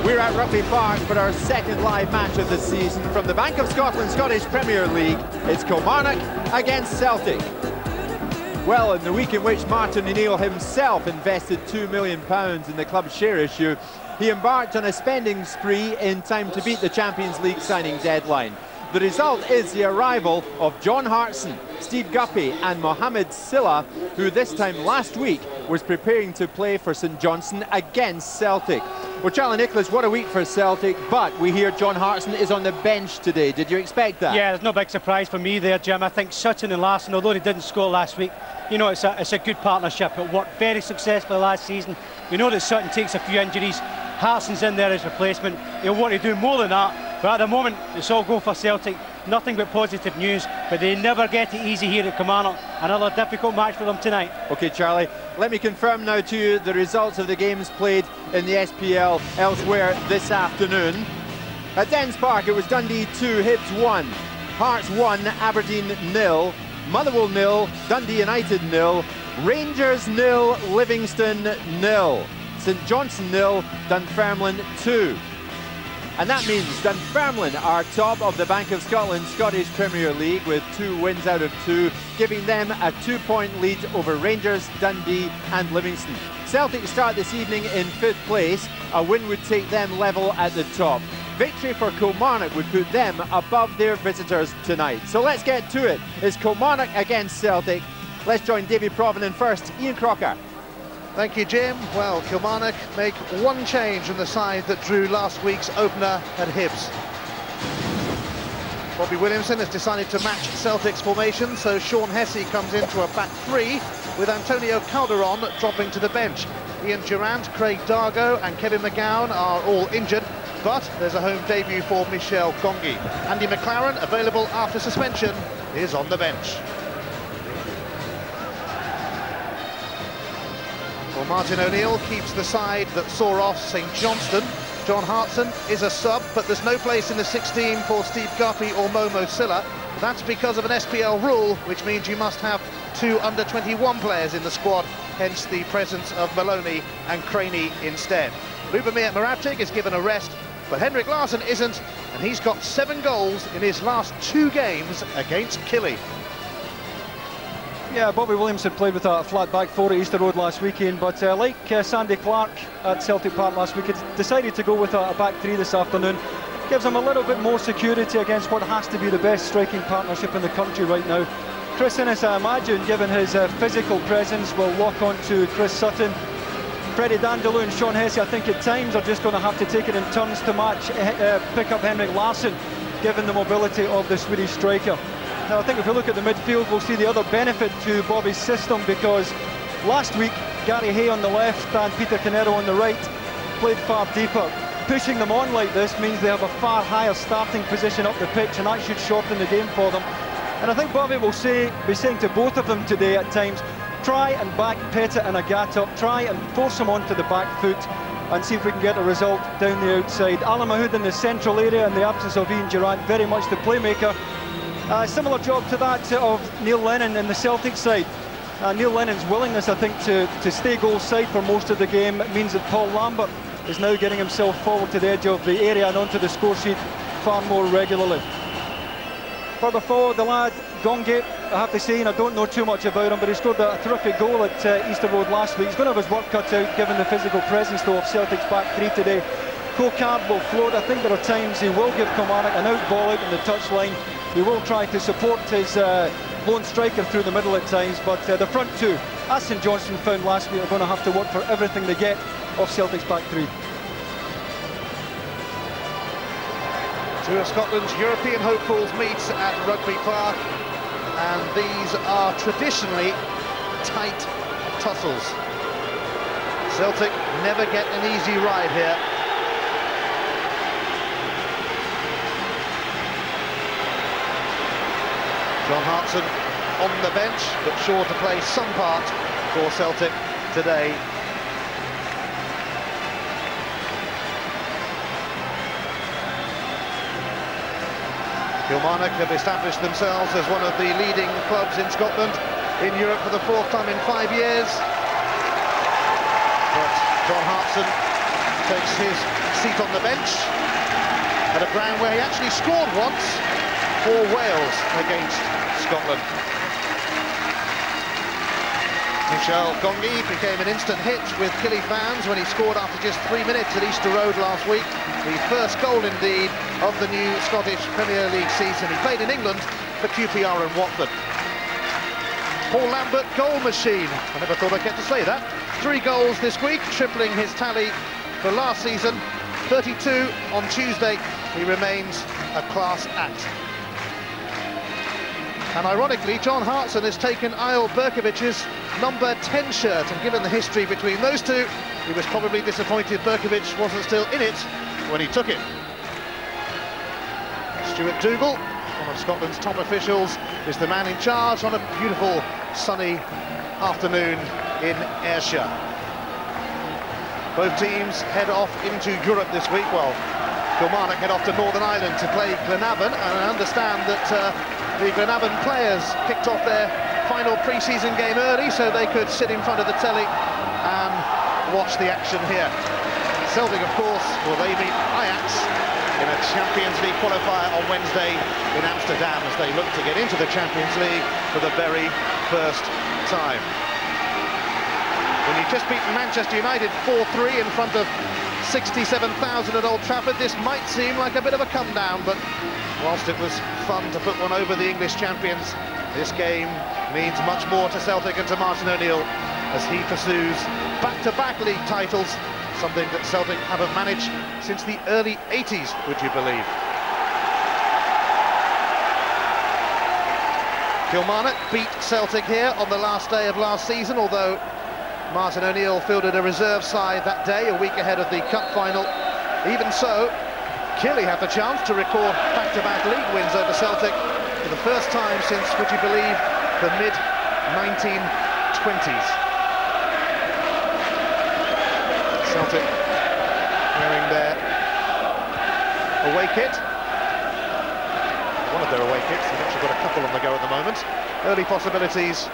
We're at Rugby Park for our second live match of the season. From the Bank of Scotland Scottish Premier League, it's Kilmarnock against Celtic. Well, in the week in which Martin O'Neill himself invested £2 million in the club's share issue, he embarked on a spending spree in time to beat the Champions League signing deadline. The result is the arrival of John Hartson, Steve Guppy and Mohamed Silla, who this time last week was preparing to play for St Johnstone against Celtic. Well, Charlie Nicholas, what a week for Celtic, but we hear John Hartson is on the bench today. Did you expect that? Yeah, there's no big surprise for me there, Jim. I think Sutton and Larson, although he didn't score last week, you know, it's a good partnership. It worked very successfully last season. We know that Sutton takes a few injuries. Hartson's in there as replacement. He'll want to do more than that, but at the moment it's all go for Celtic. Nothing but positive news, but they never get it easy here at Kilmarnock. Another difficult match for them tonight. OK, Charlie, let me confirm now to you the results of the games played in the SPL elsewhere this afternoon. At Dens Park, it was Dundee 2, Hibs 1, Hearts 1, Aberdeen 0, Motherwell 0, Dundee United 0, Rangers 0, Livingston 0, St Johnstone 0, Dunfermline 2. And that means Dunfermline are top of the Bank of Scotland Scottish Premier League with 2 wins out of 2, giving them a 2-point lead over Rangers, Dundee and Livingston. Celtic start this evening in 5th place. A win would take them level at the top. Victory for Kilmarnock would put them above their visitors tonight. So let's get to it. It's Kilmarnock against Celtic. Let's join Davy Provenance first. Ian Cocard. Thank you, Jim. Well, Kilmarnock make one change in the side that drew last week's opener at Hibs. Bobby Williamson has decided to match Celtic's formation, so Sean Hessey comes into a back three, with Antonio Calderon dropping to the bench. Ian Durant, Craig Dargo and Kevin McGowan are all injured, but there's a home debut for Michel Ngonge. Andy McLaren, available after suspension, is on the bench. Well, Martin O'Neill keeps the side that saw off St Johnstone. John Hartson is a sub, but there's no place in the 16 for Steve Guppy or Momo Silla. That's because of an SPL rule, which means you must have 2 under-21 players in the squad, hence the presence of Maloney and Craney instead. Lubomir Moravcik is given a rest, but Henrik Larsson isn't, and he's got 7 goals in his last 2 games against Killie. Yeah, Bobby Williamson played with a flat back 4 at Easter Road last weekend, but like Sandy Clark at Celtic Park last week, decided to go with a back 3 this afternoon. Gives him a little bit more security against what has to be the best striking partnership in the country right now. Chris Innes, I imagine, given his physical presence, will lock on to Chris Sutton. Freddie Dindeleux and Sean Hessey, I think at times, are just going to have to take it in turns to match, pick up Henrik Larsson, given the mobility of the Swedish striker. Now, I think if we look at the midfield, we'll see the other benefit to Bobby's system, because last week, Gary Hay on the left and Peter Canero on the right played far deeper. Pushing them on like this means they have a far higher starting position up the pitch, and that should shorten the game for them. And I think Bobby will be saying to both of them today at times, try and back Pettit and Agata, try and force him onto the back foot and see if we can get a result down the outside. Alan Mahood in the central area in the absence of Ian Durant, very much the playmaker. Similar job to that of Neil Lennon in the Celtic side. Neil Lennon's willingness, I think, to stay goal side for most of the game means that Paul Lambert is now getting himself forward to the edge of the area and onto the score sheet far more regularly. Further forward, the lad Ngonge, I have to say, and I don't know too much about him, but he scored a terrific goal at Easter Road last week. He's going to have his work cut out given the physical presence, though, of Celtic's back 3 today. Cocard will float. I think there are times he will give Kilmarnock an out ball out in the touchline. He will try to support his lone striker through the middle at times, but the front 2, as St Johnstone found last week, are going to have to work for everything they get off Celtic's back 3. 2 of Scotland's European hopefuls meet at Rugby Park, and these are traditionally tight tussles. Celtic never get an easy ride here. John Hartson on the bench, but sure to play some part for Celtic today. Kilmarnock have established themselves as one of the leading clubs in Scotland, in Europe for the 4th time in 5 years. But John Hartson takes his seat on the bench at a ground where he actually scored once for Wales against Scotland. Ngonge became an instant hit with Killie fans when he scored after just 3 minutes at Easter Road last week. The first goal, indeed, of the new Scottish Premier League season. He played in England for QPR and Watford. Paul Lambert, goal machine. I never thought I'd get to say that. 3 goals this week, tripling his tally for last season. 32 on Tuesday. He remains a class act. And ironically, John Hartson has taken Eyal Berkovic's number 10 shirt, and given the history between those two, he was probably disappointed Berkovic wasn't still in it when he took it. Stuart Dougal, one of Scotland's top officials, is the man in charge on a beautiful sunny afternoon in Ayrshire. Both teams head off into Europe this week. Well, Kilmarnock head off to Northern Ireland to play Glenavon, and I understand that the Glenavon players kicked off their final pre-season game early so they could sit in front of the telly and watch the action here. Celtic, of course, well, they meet Ajax in a Champions League qualifier on Wednesday in Amsterdam as they look to get into the Champions League for the very first time. When you just beaten Manchester United 4-3 in front of 67,000 at Old Trafford, this might seem like a bit of a come down, but whilst it was fun to put one over the English champions, this game means much more to Celtic and to Martin O'Neill as he pursues back-to-back league titles, something that Celtic haven't managed since the early 80s, would you believe. Kilmarnock beat Celtic here on the last day of last season, although Martin O'Neill fielded a reserve side that day, a week ahead of the cup final. Even so, Killie had the chance to record back-to-back league wins over Celtic for the first time since, would you believe, the mid-1920s. Celtic wearing their away kit. One of their away kits. They've actually got a couple on the go at the moment. Early possibilities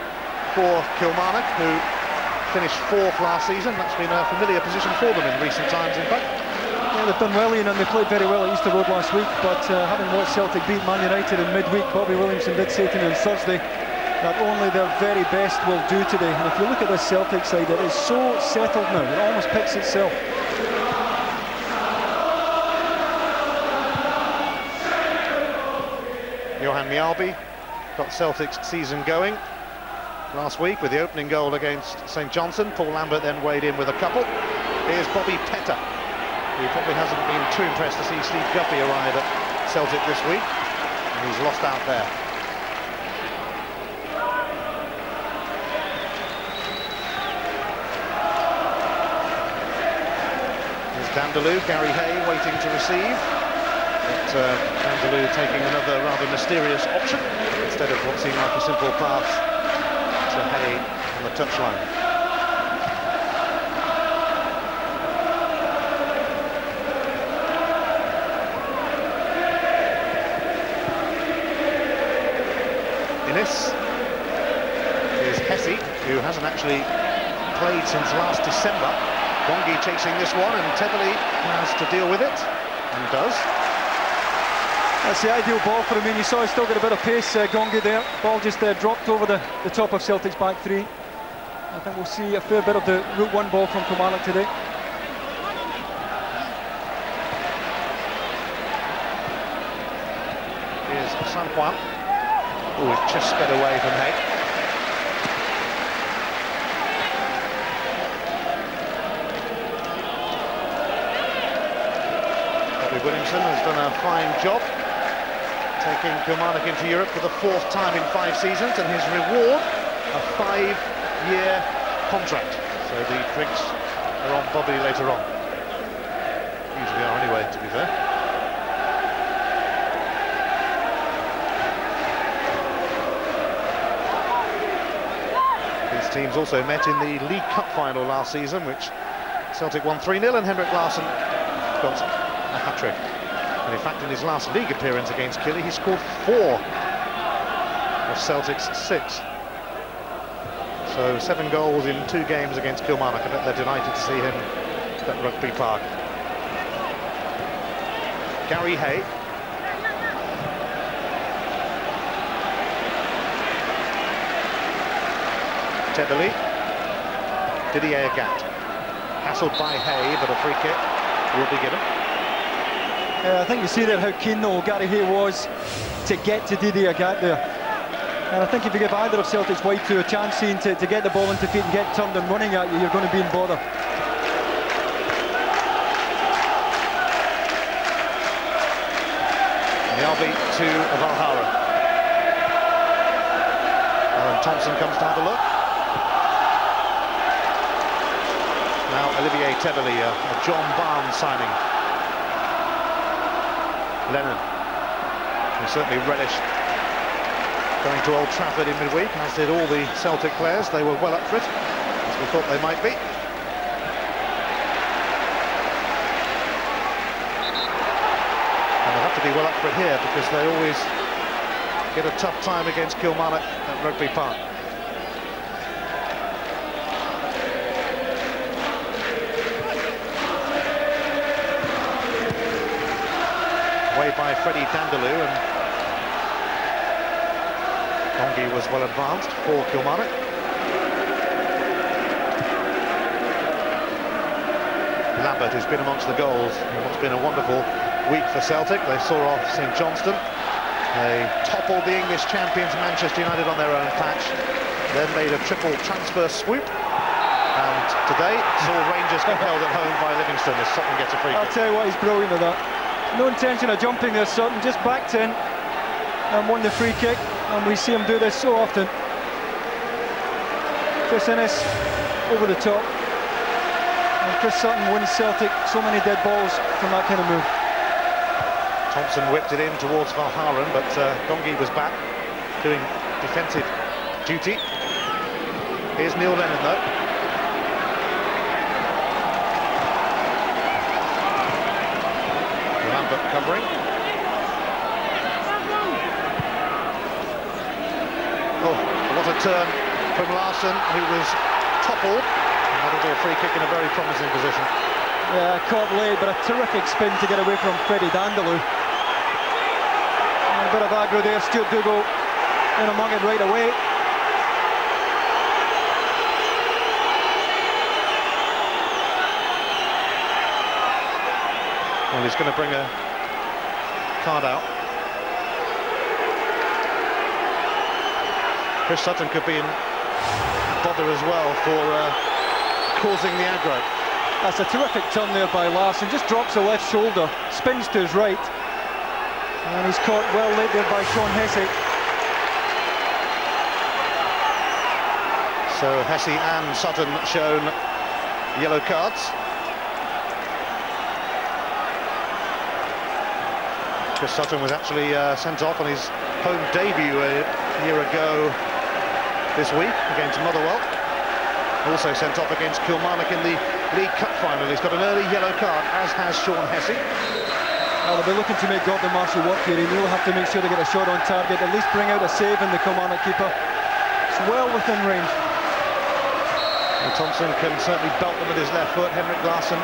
for Kilmarnock, who finished 4th last season. That's been a familiar position for them in recent times, in fact. Yeah, they've done well, Ian, and they played very well at Easter Road last week, but having watched Celtic beat Man United in midweek, Bobby Williamson did say to me on Thursday that only their very best will do today. And if you look at this Celtic side, it is so settled now, it almost picks itself. Johan Mjällby got Celtic's season going last week with the opening goal against St Johnstone. Paul Lambert then weighed in with a couple. Here's Bobby Petter, who probably hasn't been too impressed to see Steve Guppy arrive at Celtic this week, and he's lost out there. Here's Dindeleux, Gary Hay waiting to receive, but Dindeleux taking another rather mysterious option instead of what seemed like a simple pass to Hay on the touchline. Innes. Here's Hessey, who hasn't actually played since last December. Ngonge chasing this one, and Tebele has to deal with it, and does. That's the ideal ball for him. I mean, you saw he's still got a bit of pace, Ngonge there. Ball just dropped over the top of Celtic's back three. I think we'll see a fair bit of the Route 1 ball from Kilmarnock today. Here's Sanjuan. Oh, it's just sped away from Hay. Bobby Williamson has done a fine job taking Kilmarnock into Europe for the 4th time in 5 seasons, and his reward, a 5-year contract. So the drinks are on Bobby later on. Usually are anyway, to be fair. These teams also met in the League Cup final last season, which Celtic won 3-0, and Henrik Larsson got a hat-trick. And in fact, in his last league appearance against Killie, he scored 4 of Celtic's 6. So 7 goals in 2 games against Kilmarnock. I bet they're delighted to see him at Rugby Park. Gary Hay. Tebeli. Didier Agat. Hassled by Hay, but a free kick will be given. I think you see there how keen though Gary Hay was to get to Didier Agat there. And I think if you give either of Celtic's wide two a chance to get the ball into feet and get turned and running at you, you're going to be in bother. Nialbi to Valhara. And Thompson comes to have a look. Now Olivier Tebeli, a John Barnes signing. Lennon, who certainly relished going to Old Trafford in midweek, as did all the Celtic players. They were well up for it, as we thought they might be. And they'll have to be well up for it here, because they always get a tough time against Kilmarnock at Rugby Park. Away by Freddie Dindeleux, and Ngonge was well advanced for Kilmarnock. Lambert, who's been amongst the goals, it's been a wonderful week for Celtic. They saw off St Johnstone. They toppled the English champions Manchester United on their own patch, then made a triple transfer swoop, and today saw Rangers compelled at home by Livingston as Sutton gets a free kick. I'll tell you what, he's brilliant at that. No intention of jumping there, Sutton, just backed in and won the free kick, and we see him do this so often. Chris Innes over the top, and Chris Sutton wins Celtic so many dead balls from that kind of move. Thompson whipped it in towards Valharen, but Ngonge was back doing defensive duty. Here's Neil Lennon though. Lambert covering. Oh, what a turn from Larsson, who was toppled. That was a free kick in a very promising position. Yeah, caught late, but a terrific spin to get away from Freddie Dindeleux. A bit of aggro there, Stuart Dougal in among it right away. Well, he's going to bring a card out. Chris Sutton could be in bother as well for causing the aggro. That's a terrific turn there by Larsson, just drops the left shoulder, spins to his right, and he's caught well late there by Sean Hessey. So Hessey and Sutton shown yellow cards. Chris Sutton was actually sent off on his home debut a year ago this week against Motherwell. Also sent off against Kilmarnock in the League Cup final. He's got an early yellow card, as has Sean Hessey. Well, they'll be looking to make Gordon Marshall work here. He'll have to make sure they get a shot on target, at least bring out a save in the Kilmarnock keeper. It's well within range. And Thompson can certainly belt them with his left foot. Henrik Larsson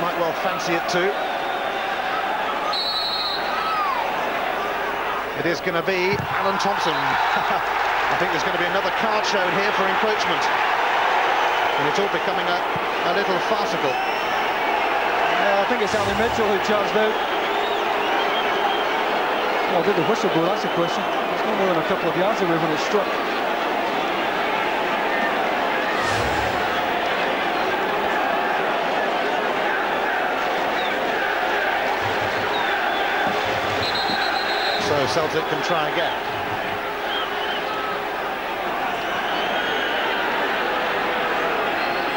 might well fancy it too. It is going to be Alan Thompson. I think there's going to be another card shown here for encroachment. And it's all becoming a little farcical. I think it's Ali Mitchell who charged out. Well, did the whistle go? That's the question. It's no more than a couple of yards away when it struck. So Celtic can try again.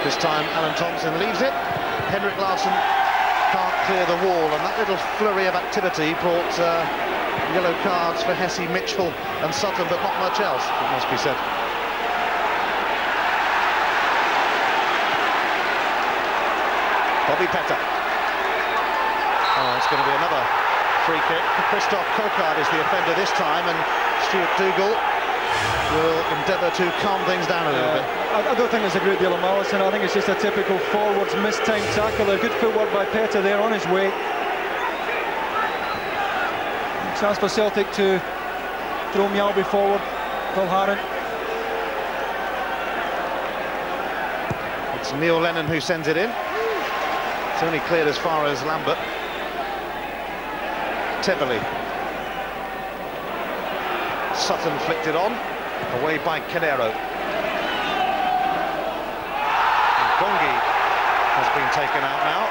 This time Alan Thompson leaves it. Henrik Larsson can't clear the wall, and that little flurry of activity brought yellow cards for Hessey, Mitchell and Sutton, but not much else, it must be said. Bobby Petter. Oh, it's going to be another free kick. Christophe Cocard is the offender this time, and Stuart Dougal will endeavour to calm things down a little bit. I don't think there's a great deal of malice, and I think it's just a typical forwards mistimed tackle. A good footwork by Petter there on his way. Chance for Celtic to throw Mjällby forward. Valharen. It's Neil Lennon who sends it in. It's only cleared as far as Lambert. Tebeli. Sutton flicked it on. Away by Canero. Ngonge has been taken out now.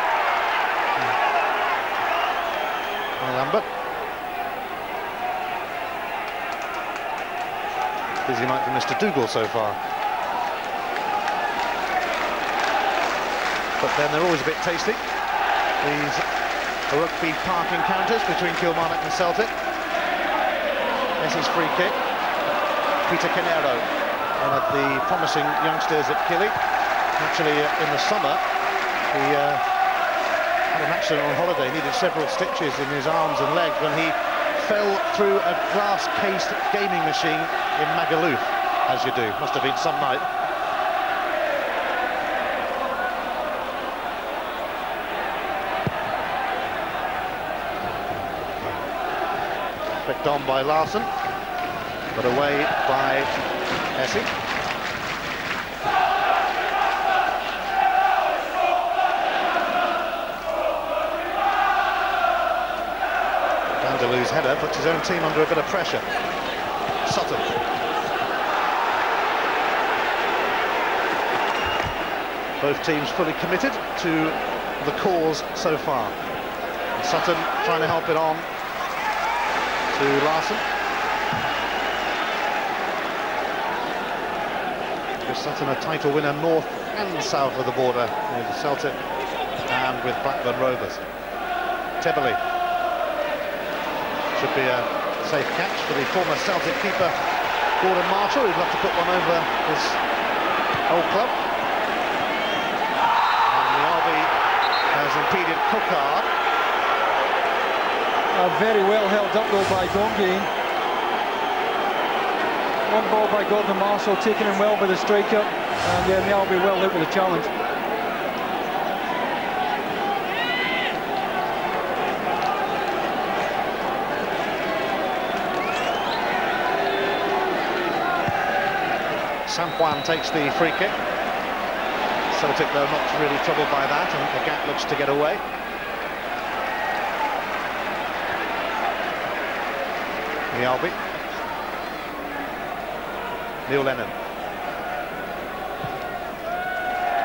By Lambert. Busy night for Mr. Dougal so far. But then they're always a bit tasty. These rugby park encounters between Kilmarnock and Celtic. Hessey's free kick. Peter Canero, one of the promising youngsters at Killie. Actually, in the summer, he had an accident on holiday, needed several stitches in his arms and legs when he fell through a glass-cased gaming machine in Magaluf, as you do. Must have been some night. Flicked on by Larsson, but away by Hessey. Dindeleux's header puts his own team under a bit of pressure. Sutton. Both teams fully committed to the cause so far. And Sutton trying to help it on to Larsson. Chris Sutton, a title winner north and south of the border with Celtic and with Blackburn Rovers. Tebeli. Should be a safe catch for the former Celtic keeper Gordon Marshall, who'd love to put one over his old club. And Mjällby has impeded Cocard. Very well held up though by Ngonge. One ball by Gordon Marshall, taken in well by the striker, and Mjällby well out with the challenge. Sanjuan takes the free kick. Celtic, though, not really troubled by that, and the gap looks to get away. Mjällby. Neil Lennon.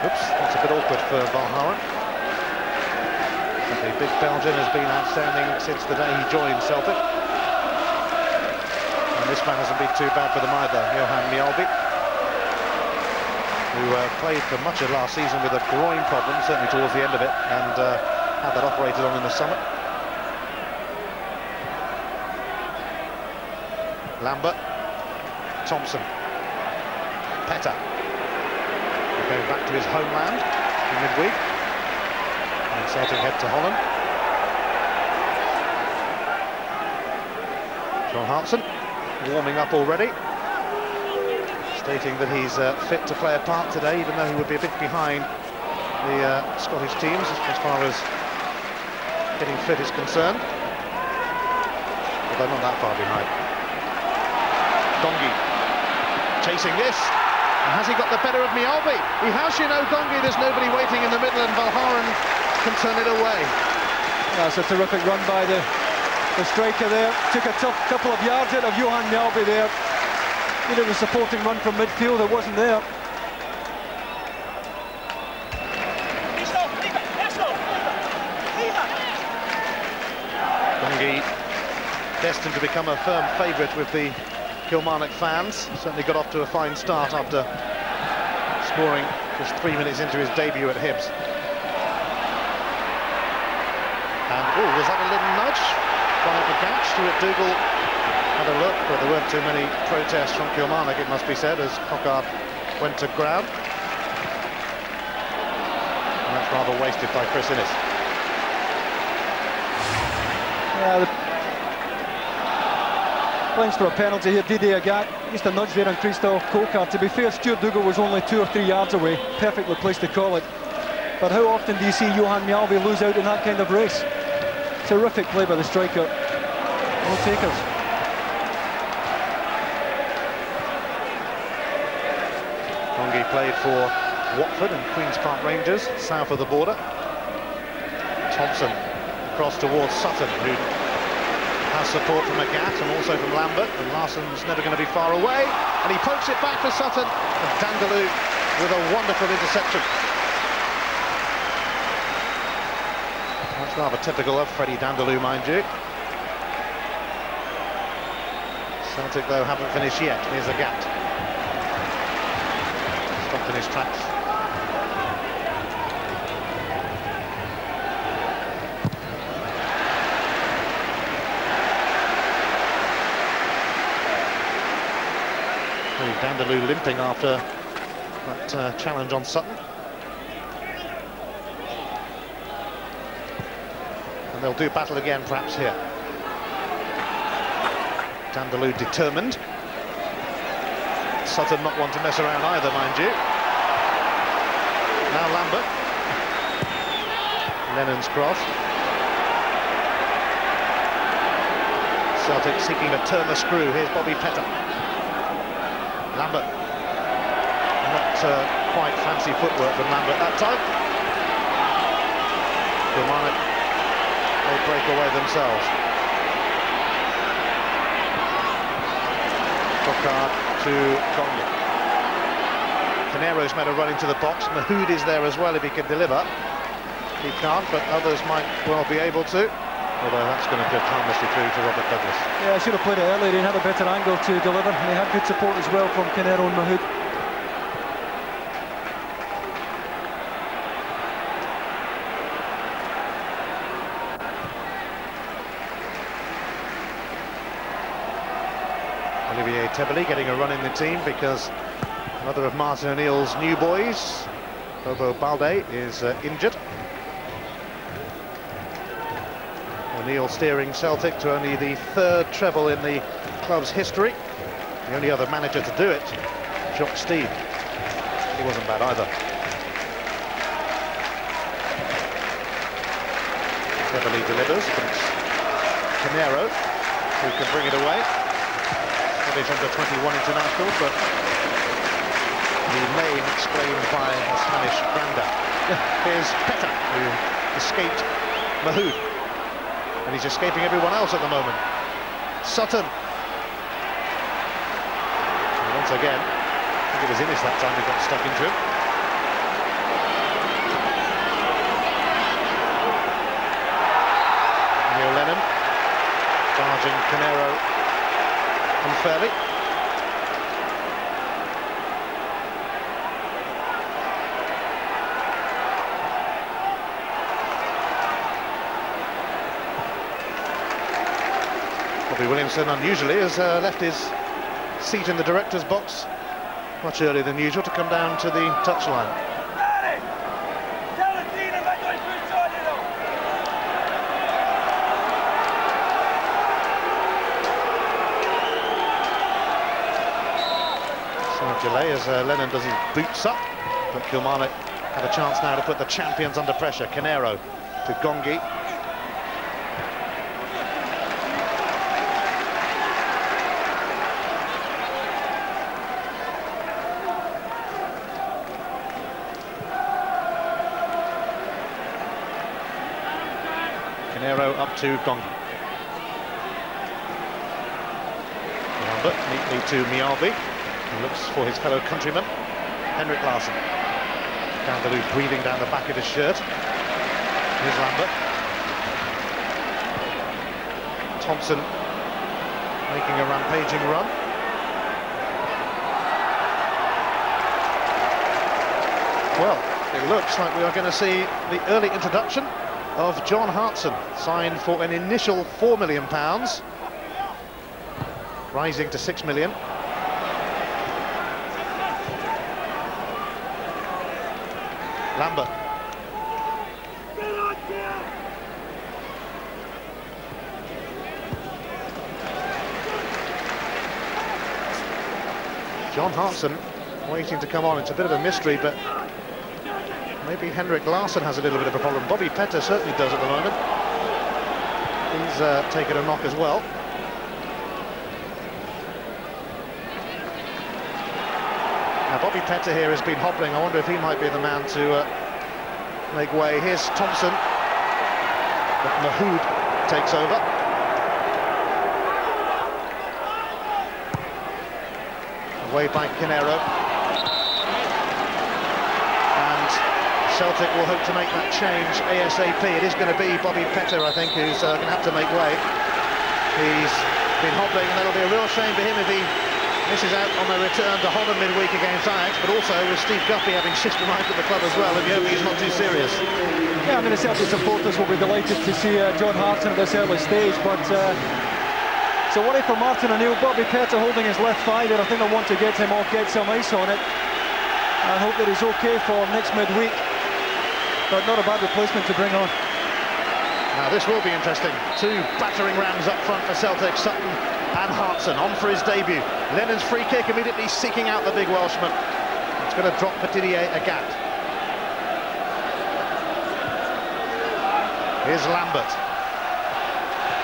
Oops, that's a bit awkward for Valharen. The big Belgian has been outstanding since the day he joined Celtic. And this man hasn't been too bad for them either, Johan Mjällby, who played for much of last season with a groin problem, certainly towards the end of it, and had that operated on in the summer. Lambert, Thompson, Petter, going back to his homeland in midweek, and Celtic head to Holland. John Hartson warming up already, stating that he's fit to play a part today, even though he would be a bit behind the Scottish teams as far as getting fit is concerned, although not that far behind. Ngonge chasing this, and has he got the better of Mjällby? He has, you know, Ngonge. There's nobody waiting in the middle, and Valharen can turn it away. That's a terrific run by the striker there. Took a tough couple of yards out of Johan Mjällby there. Needed a supporting run from midfield that wasn't there. Ngonge destined to become a firm favourite with the Kilmarnock fans. Certainly got off to a fine start after scoring just 3 minutes into his debut at Hibs. And oh, was that a little nudge by the catch? Stuart Dougal had a look, but there weren't too many protests from Kilmarnock, it must be said, as Cocard went to ground. And that's rather wasted by Chris Innes. Claims for a penalty here, Didier Agat. Just a nudge there on Christophe Cocard. To be fair, Stuart Dougal was only 2 or 3 yards away. Perfectly placed to call it. But how often do you see Johan Mjalvi lose out in that kind of race? Terrific play by the striker. No takers. Ngonge played for Watford and Queen's Park Rangers, south of the border. Thompson across towards Sutton, who has support from Agat and also from Lambert, and Larsson's never going to be far away, and he pokes it back for Sutton, and Dindeleux with a wonderful interception. That's rather typical of Freddie Dindeleux, mind you. Celtic, though, haven't finished yet. Here's Agat. Stopped in his tracks. Dindeleux limping after that challenge on Sutton. And they'll do battle again perhaps here. Dindeleux determined. Sutton not one to mess around either, mind you. Now Lambert. Lennon's cross. Celtic seeking to turn the screw. Here's Bobby Pettit. Lambert, not quite fancy footwork from Lambert that time. Kilmarnock, they break away themselves. Cocard to Ngonge. Canero's made a run into the box. Mahood is there as well if he can deliver. He can't, but others might well be able to. Although that's going to go harmlessly through to Robert Douglas. Yeah, I should have played it earlier. He had a better angle to deliver, and he had good support as well from Canero and Mahood. Olivier Tebeli getting a run in the team because another of Martin O'Neill's new boys, Bobo Balde, is injured. O'Neill steering Celtic to only the 3rd treble in the club's history. The only other manager to do it, Jacques Steed. He wasn't bad either. Heavily delivers, but it's Canero who can bring it away. Scottish under-21 international, but the name explained by a Spanish granddad. Here's Pettit, who escaped Mahood. And he's escaping everyone else at the moment. Sutton. And once again, I think it was Innes that time who got stuck into him. Neil Lennon charging Canero unfairly. Bobby Williamson, unusually, has left his seat in the director's box much earlier than usual to come down to the touchline. Slight delay as Lennon does his boots up, but Kilmarnock have a chance now to put the champions under pressure. Canero to Ngonge. Canero up to Ngonge. Lambert neatly to Mjalvi, who looks for his fellow countryman, Henrik Larsson. Dindeleux breathing down the back of his shirt. Here's Lambert. Thompson making a rampaging run. Well, it looks like we are going to see the early introduction of John Hartson, signed for an initial £4 million, rising to £6 million. Lambert. John Hartson waiting to come on. It's a bit of a mystery, but maybe Henrik Larsson has a little bit of a problem. Bobby Petter certainly does at the moment. He's taken a knock as well. Now Bobby Petter here has been hobbling. I wonder if he might be the man to make way. Here's Thompson, but Mahood takes over. Away by Canero. And Celtic will hope to make that change ASAP. It is going to be Bobby Petter, I think, who's going to have to make way. He's been hobbling, and that'll be a real shame for him if he misses out on a return to Holland midweek against Ajax, but also with Steve Guppy having shift arrived at the club as well, if you hope he's not too serious. Yeah, I mean, the Celtic supporters will be delighted to see John Hartson at this early stage, but it's a worry for Martin O'Neill. Bobby Petter holding his left thigh there. I think they'll want to get him off, get some ice on it, and hope that he's okay for next midweek. But not a bad replacement to bring on. Now this will be interesting. Two battering rams up front for Celtic, Sutton and Hartson, on for his debut. Lennon's free kick immediately seeking out the big Welshman. It's going to drop for Didier Agat. Here's Lambert.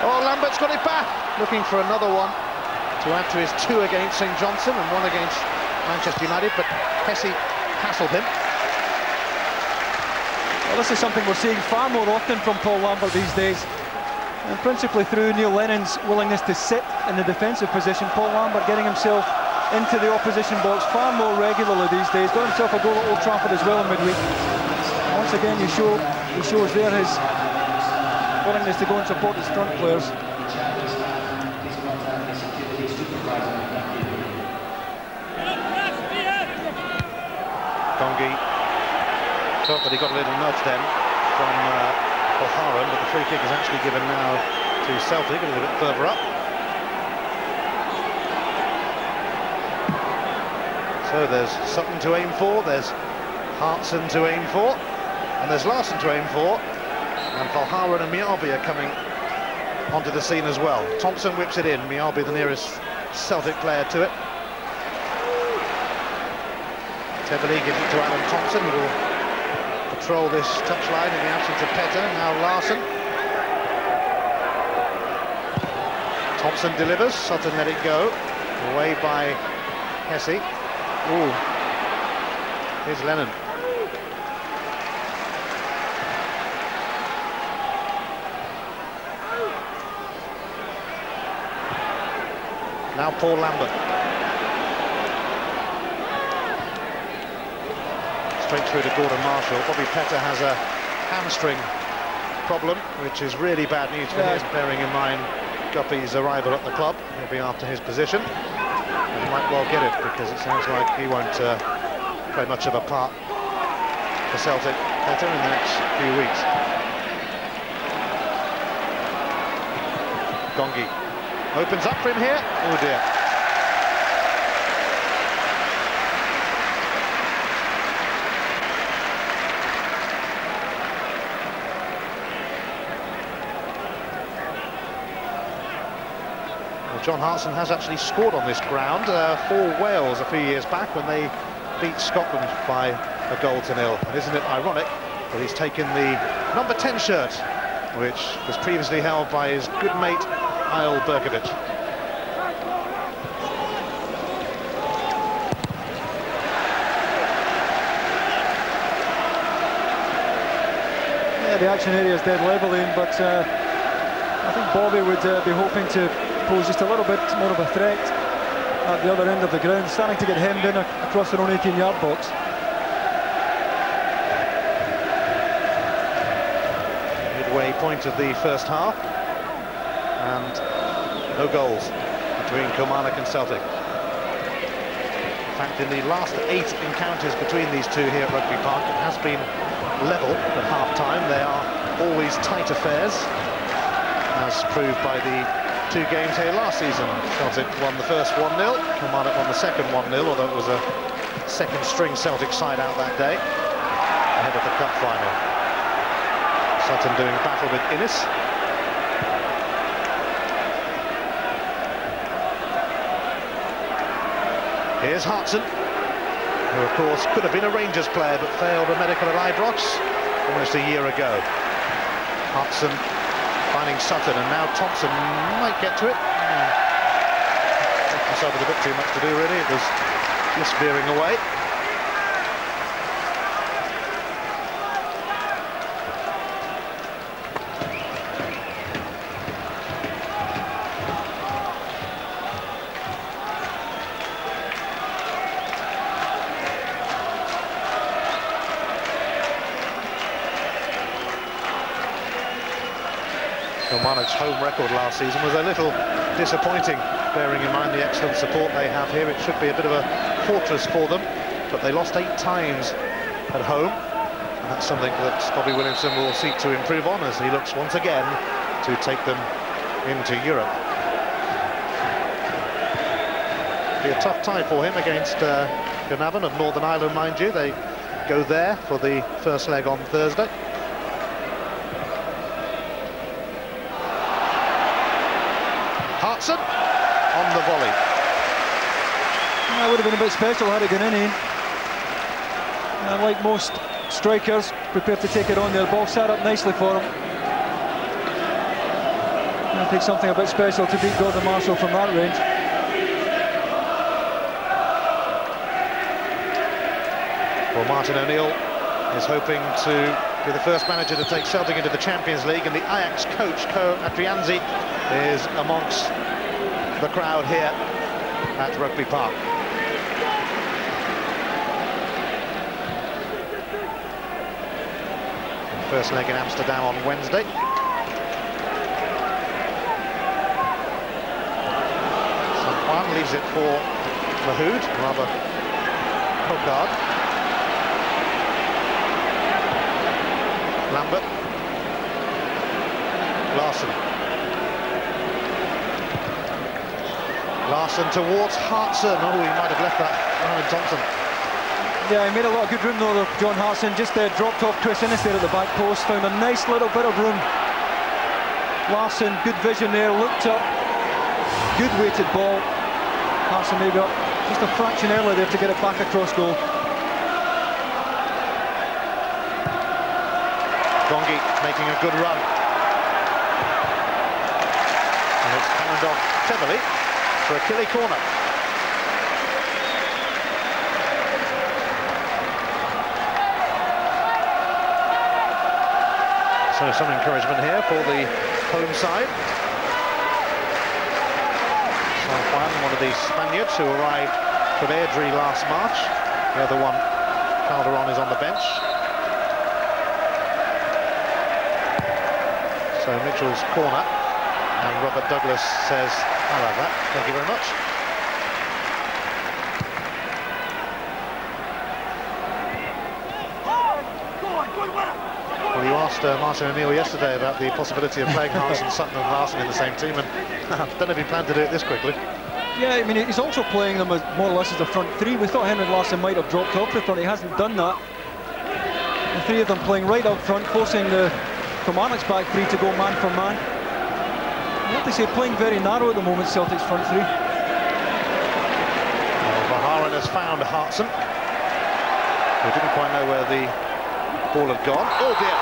Oh, Lambert's got it back. Looking for another one to add to his 2 against St Johnstone and 1 against Manchester United, but Hessey hassled him. Well, this is something we're seeing far more often from Paul Lambert these days, and principally through Neil Lennon's willingness to sit in the defensive position. Paul Lambert getting himself into the opposition box far more regularly these days. Got himself a goal at Old Trafford as well in midweek. Once again, he shows there his willingness to go and support his front players. Ngonge thought that he got a little nudge then from O'Hara, but the free kick is actually given now to Celtic a little bit further up. So there's Sutton to aim for, there's Hartson to aim for, and there's Larsson to aim for, and O'Hara and Miyabi are coming onto the scene as well. Thompson whips it in, Miyabi the nearest Celtic player to it. Tebeli gives it to Alan Thompson, who will patrol this touchline in the absence of Petter. Now Larsson. Thompson delivers, Sutton let it go. Away by Hessey. Ooh. Here's Lennon. Now Paul Lambert. Straight through to Gordon Marshall. Bobby Petter has a hamstring problem, which is really bad news for him, bearing in mind Guppy's arrival at the club. He'll be after his position. And he might well get it, because it sounds like he won't play much of a part for Celtic Petter in the next few weeks. Ngonge opens up for him here. Oh dear. John Hartson has actually scored on this ground for Wales a few years back when they beat Scotland by a goal-0. And isn't it ironic that he's taken the number 10 shirt, which was previously held by his good mate Isle Berkovic. Yeah, the action area is dead level in, but I think Bobby would be hoping to pose just a little bit more of a threat at the other end of the ground, starting to get hemmed in across their own 18-yard box. Midway point of the first half, and no goals between Kilmarnock and Celtic. In fact, in the last 8 encounters between these two here at Rugby Park, it has been level at half-time. They are always tight affairs, as proved by the 2 games here last season. Celtic won the first 1-0, Kilmarnock won the second 1-0, although it was a second-string Celtic side out that day, ahead of the cup final. Sutton doing battle with Innes. Here's Hartson, who of course could have been a Rangers player but failed a medical at Ibrox almost a year ago. Hartson finding Sutton, and now Thompson might get to it. Himself with a bit too much to do really, it was just veering away. Kilmarnock's home record last season was a little disappointing, bearing in mind the excellent support they have here. It should be a bit of a fortress for them, but they lost 8 times at home, and that's something that Bobby Williamson will seek to improve on as he looks once again to take them into Europe. Be a tough tie for him against Glenavon of Northern Ireland, mind you. They go there for the first leg on Thursday. Hartson on the volley. That would have been a bit special had it gone in. Like most strikers, prepared to take it on there. The ball sat up nicely for him. It'll take something a bit special to beat Gordon Marshall from that range. Well, Martin O'Neill is hoping to be the first manager to take Celtic into the Champions League, and the Ajax coach, Co Adrianzi, is amongst the crowd here at Rugby Park. First leg in Amsterdam on Wednesday. Sanjuan leaves it for Mahood, rather Cocard. Lambert. Larson towards Hartson. Oh, he might have left that behind Thompson. Yeah, he made a lot of good room though, John Hartson. Just dropped off Chris Innes there at the back post, found a nice little bit of room. Larson, good vision there, looked up, good weighted ball. Hartson maybe up just a fraction early there to get it back across goal. Ngonge making a good run. And it's cannoned off cleverly for a Killie corner. So some encouragement here for the home side. Sanjuan, one of the Spaniards who arrived from Airdrie last March. The other one, Calderon, is on the bench. So Mitchell's corner, and Robert Douglas says, "I'll have that, thank you very much." Well, you asked Martin O'Neill yesterday about the possibility of playing Hartson, Sutton and Larson in the same team, and I don't know if he planned to do it this quickly. Yeah, I mean, he's also playing them as more or less as a front three. We thought Henry Larson might have dropped off the front. He hasn't done that. The three of them playing right up front, forcing the Kilmarnock's back three to go man for man. I have to say, playing very narrow at the moment, Celtic's front three. Well, Mahood has found Hartson, who didn't quite know where the ball had gone. Oh dear!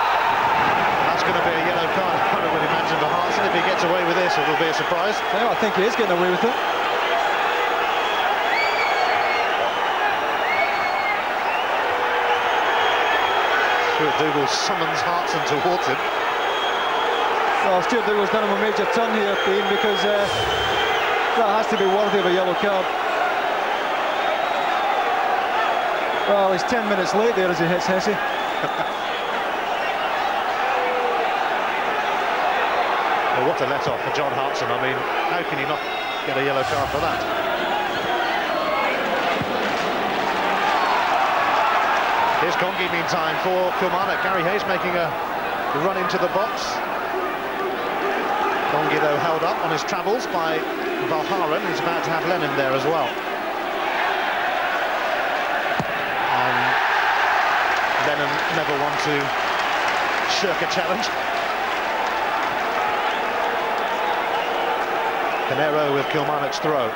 That's going to be a yellow card, I would imagine, for Hartson. If he gets away with this, it will be a surprise. Yeah, I think he is getting away with it. Stuart Dougal summons Hartson towards him. Well, Stuart Dougal's done him a major turn here, Dean, because that has to be worthy of a yellow card. Well, he's 10 minutes late there as he hits Hessey. Well, what a let-off for John Hartson. I mean, how can you not get a yellow card for that? Here's Ngonge, meantime, for Kilmarnock. Gary Hayes making a run into the box. Ngonge, though, held up on his travels by Valharan. He's about to have Lennon there as well. And Lennon never one to shirk a challenge. Canero with Kilmarnock's throw.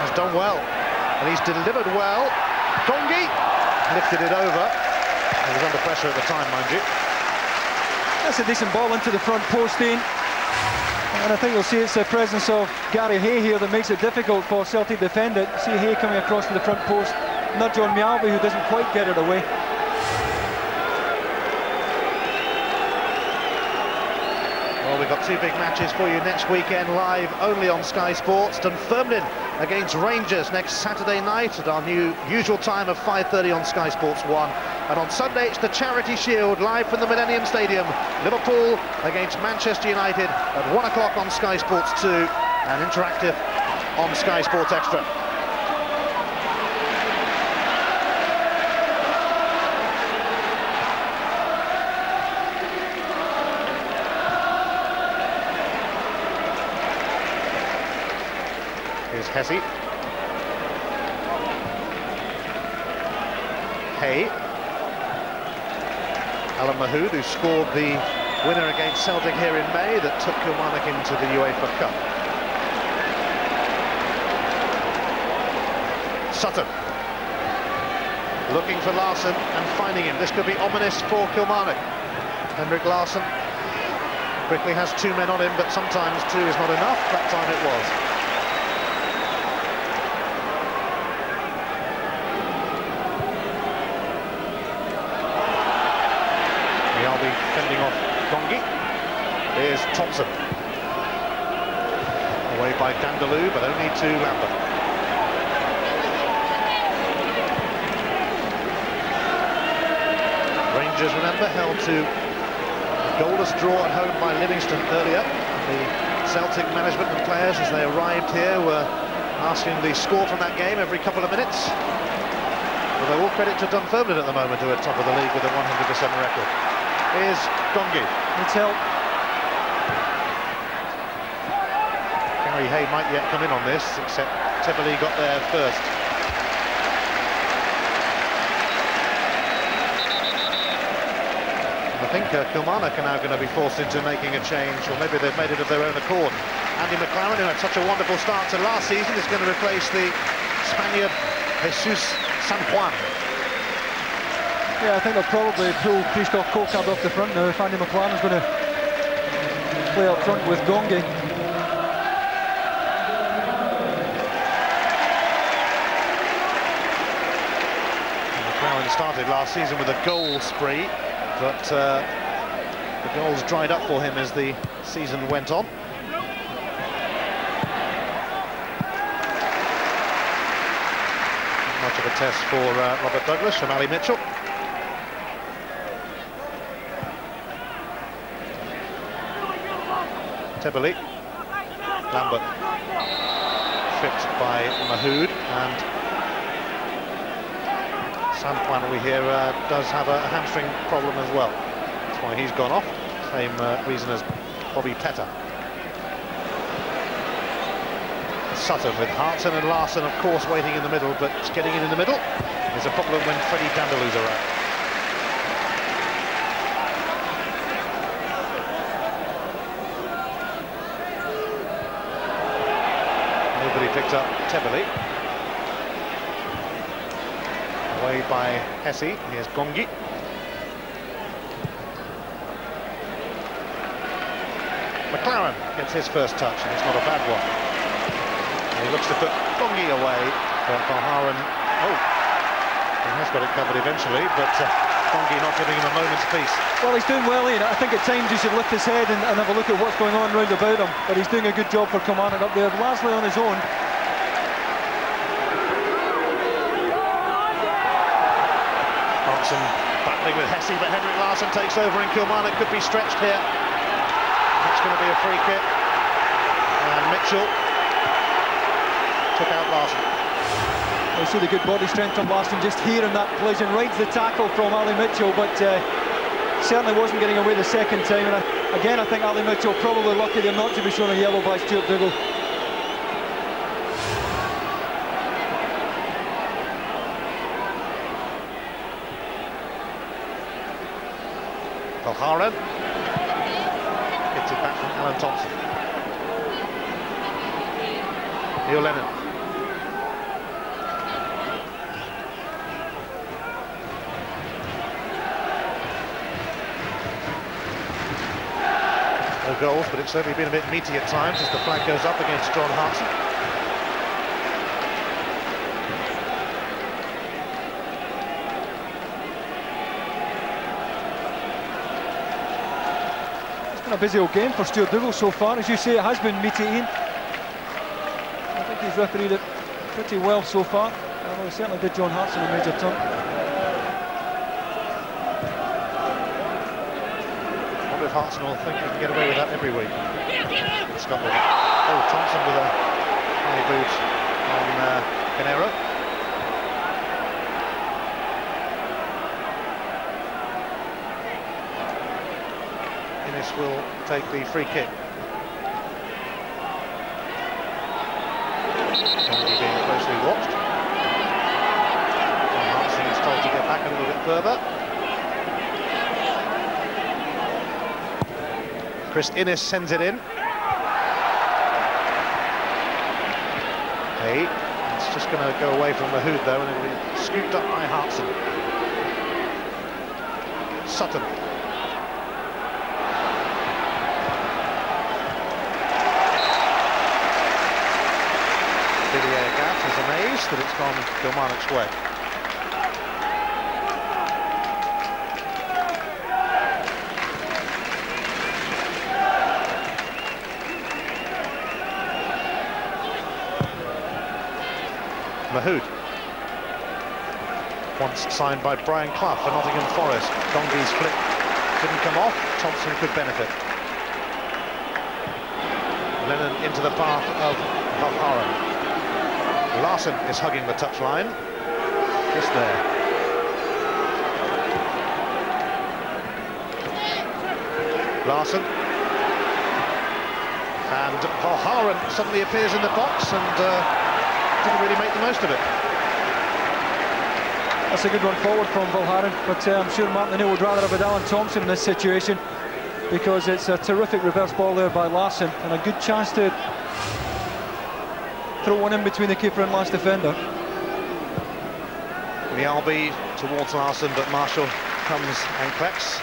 has done well, and he's delivered well. Ngonge lifted it over. He was under pressure at the time, mind you. That's a decent ball into the front post, Ian. And I think you'll see it's the presence of Gary Hay here that makes it difficult for Celtic to defend it. See Hay coming across to the front post, nudge on Mialbi, who doesn't quite get it away. Well, we've got two big matches for you next weekend, live only on Sky Sports. Dunfermline against Rangers next Saturday night at our new usual time of 5:30 on Sky Sports 1. And on Sunday it's the Charity Shield live from the Millennium Stadium. Liverpool against Manchester United at 1 o'clock on Sky Sports 2 and interactive on Sky Sports Extra. Here's Hessey. Hay. Alan Mahood, who scored the winner against Celtic here in May that took Kilmarnock into the UEFA Cup. Sutton. Looking for Larsson and finding him. This could be ominous for Kilmarnock. Henrik Larsson quickly has two men on him, but sometimes two is not enough. That time it was. Fending off Ngonge. Here's Thompson. Away by Dindeleux, but only to Lambert. Rangers, remember, held to a goalless draw at home by Livingston earlier. The Celtic management and players, as they arrived here, were asking the score from that game every couple of minutes. Although all credit to Dunfermline at the moment, who are top of the league with a 100% record. Here's Ngonge. Needs help. Gary Hay might yet come in on this, except Tebele got there first. I think Kilmarnock are now going to be forced into making a change, or maybe they've made it of their own accord. Andy McLaren, who had such a wonderful start to last season, is going to replace the Spaniard Jesus Sanjuan. Yeah, I think they'll probably pull Christophe Cocard off the front now if Andy McLaren's going to play up front with Ngonge. McLaren started last season with a goal spree, but the goals dried up for him as the season went on. Much of a test for Robert Douglas from Ali Mitchell. Tebele, Lambert, tripped by Mahood, and Sanjuan, we hear, does have a hamstring problem as well. That's why he's gone off. Same reason as Bobby Petter. Sutton with Hartson and Larsson, of course, waiting in the middle, but getting in the middle is a problem when Freddie Dindeleu's around. Picked up Tebele. Away by Hessey. Here's Ngonge. McLaren gets his first touch, and it's not a bad one. And he looks to put Ngonge away, but Valharan, he has got it covered eventually, but Ngonge not giving him a moment's peace. Well, he's doing well, Ian. I think at times he should lift his head and have a look at what's going on round about him, but he's doing a good job for Kilmarnock up there, largely on his own. Battling with Hessey, but Henrik Larsson takes over, and Kilmarnock could be stretched here. That's going to be a free kick, and Mitchell took out Larsson. You see the good body strength from Larsson just here in that collision, rides the tackle from Ali Mitchell, but certainly wasn't getting away the second time. And again, I think Ali Mitchell probably lucky they're not to be shown a yellow by Stuart Dougal. Valharan gets it back from Alan Thompson. Neil Lennon. goals, but it's certainly been a bit meaty at times as the flag goes up against John Hartson. It's been a busy old game for Stuart Dougal so far. As you say, it has been meaty, Ian. I think he's refereed it pretty well so far. Although he certainly did John Hartson a major turn. Hartson will think he can get away with that every week in Scotland. Oh, Thompson with a high boot on Canero. Innes will take the free kick. Ngonge being closely watched. Hartson is told to get back a little bit further. Chris Innes sends it in. Hey, it's just going to go away from Mahood though, and it'll be scooped up by Hartson. Sutton. Didier Gat is amazed that it's gone Kilmarnock's way. Mahood, once signed by Brian Clough for Nottingham Forest. Ngonge's flick didn't come off. Thompson could benefit. Lennon into the path of Fowler. Larson is hugging the touchline. Just there. Larson. And Fowler suddenly appears in the box and didn't really make the most of it. That's a good one forward from Valharan, but I'm sure Martin O'Neill would rather have had Alan Thompson in this situation, because it's a terrific reverse ball there by Larson and a good chance to throw one in between the keeper and last defender. Mialby towards Larson, but Marshall comes and collects.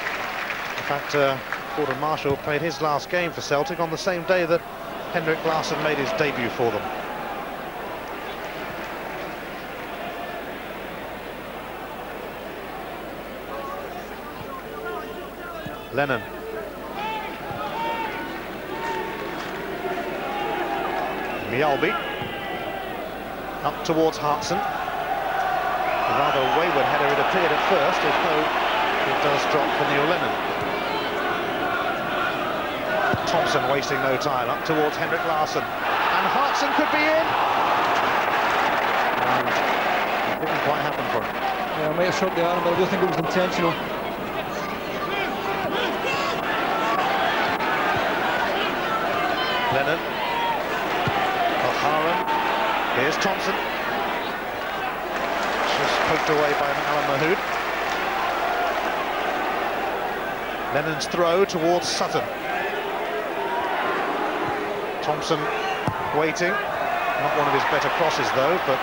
In fact, Gordon Marshall played his last game for Celtic on the same day that Henrik Larsson made his debut for them. Lennon. Mialby. Up towards Hartson. A rather wayward header it appeared at first, although it does drop for Neil Lennon. Thompson wasting no time, up towards Henrik Larsson. And Hartson could be in! And it didn't quite happen for him. Yeah, I might have struck the arm, but I don't think it was intentional. Lennon. O'Hara. Here's Thompson. Just poked away by Alan Mahood. Lennon's throw towards Sutton. Thompson waiting. Not one of his better crosses though, but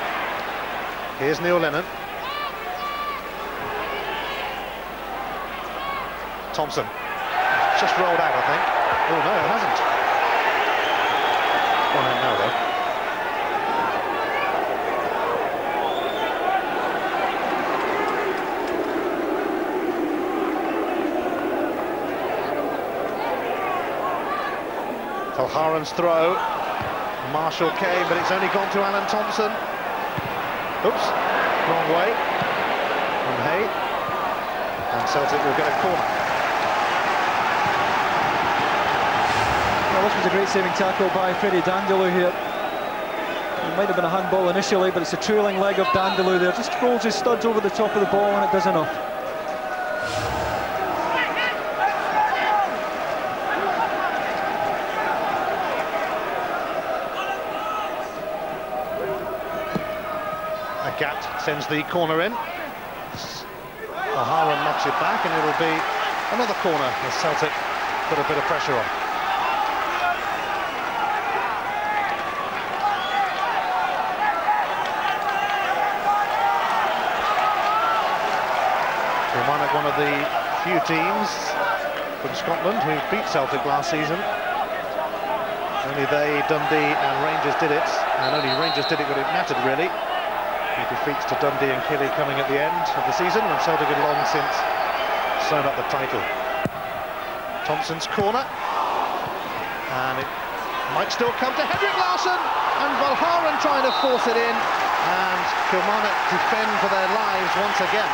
here's Neil Lennon. Thompson. Just rolled out, I think. Oh no, it hasn't. One out now though. Valharan's throw. Marshall came, but it's only gone to Alan Thompson. Oops, wrong way. From Hay. And Celtic will get a corner. Well, this was a great saving tackle by Freddie Dindeleux here. It might have been a handball initially, but it's a trailing leg of Dindeleux there. Just rolls his studs over the top of the ball and it does enough. Gat sends the corner in. O'Hara knocks it back and it'll be another corner as Celtic put a bit of pressure on. Kilmarnock, one of the few teams from Scotland who beat Celtic last season Only they, Dundee and Rangers did it, and only Rangers did it when it mattered, really. The defeats to Dundee and Killie coming at the end of the season, and Celtic had long since sewn up the title. Thompson's corner, and it might still come to Henrik Larsson, and Valharen trying to force it in, and Kilmarnock defend for their lives once again.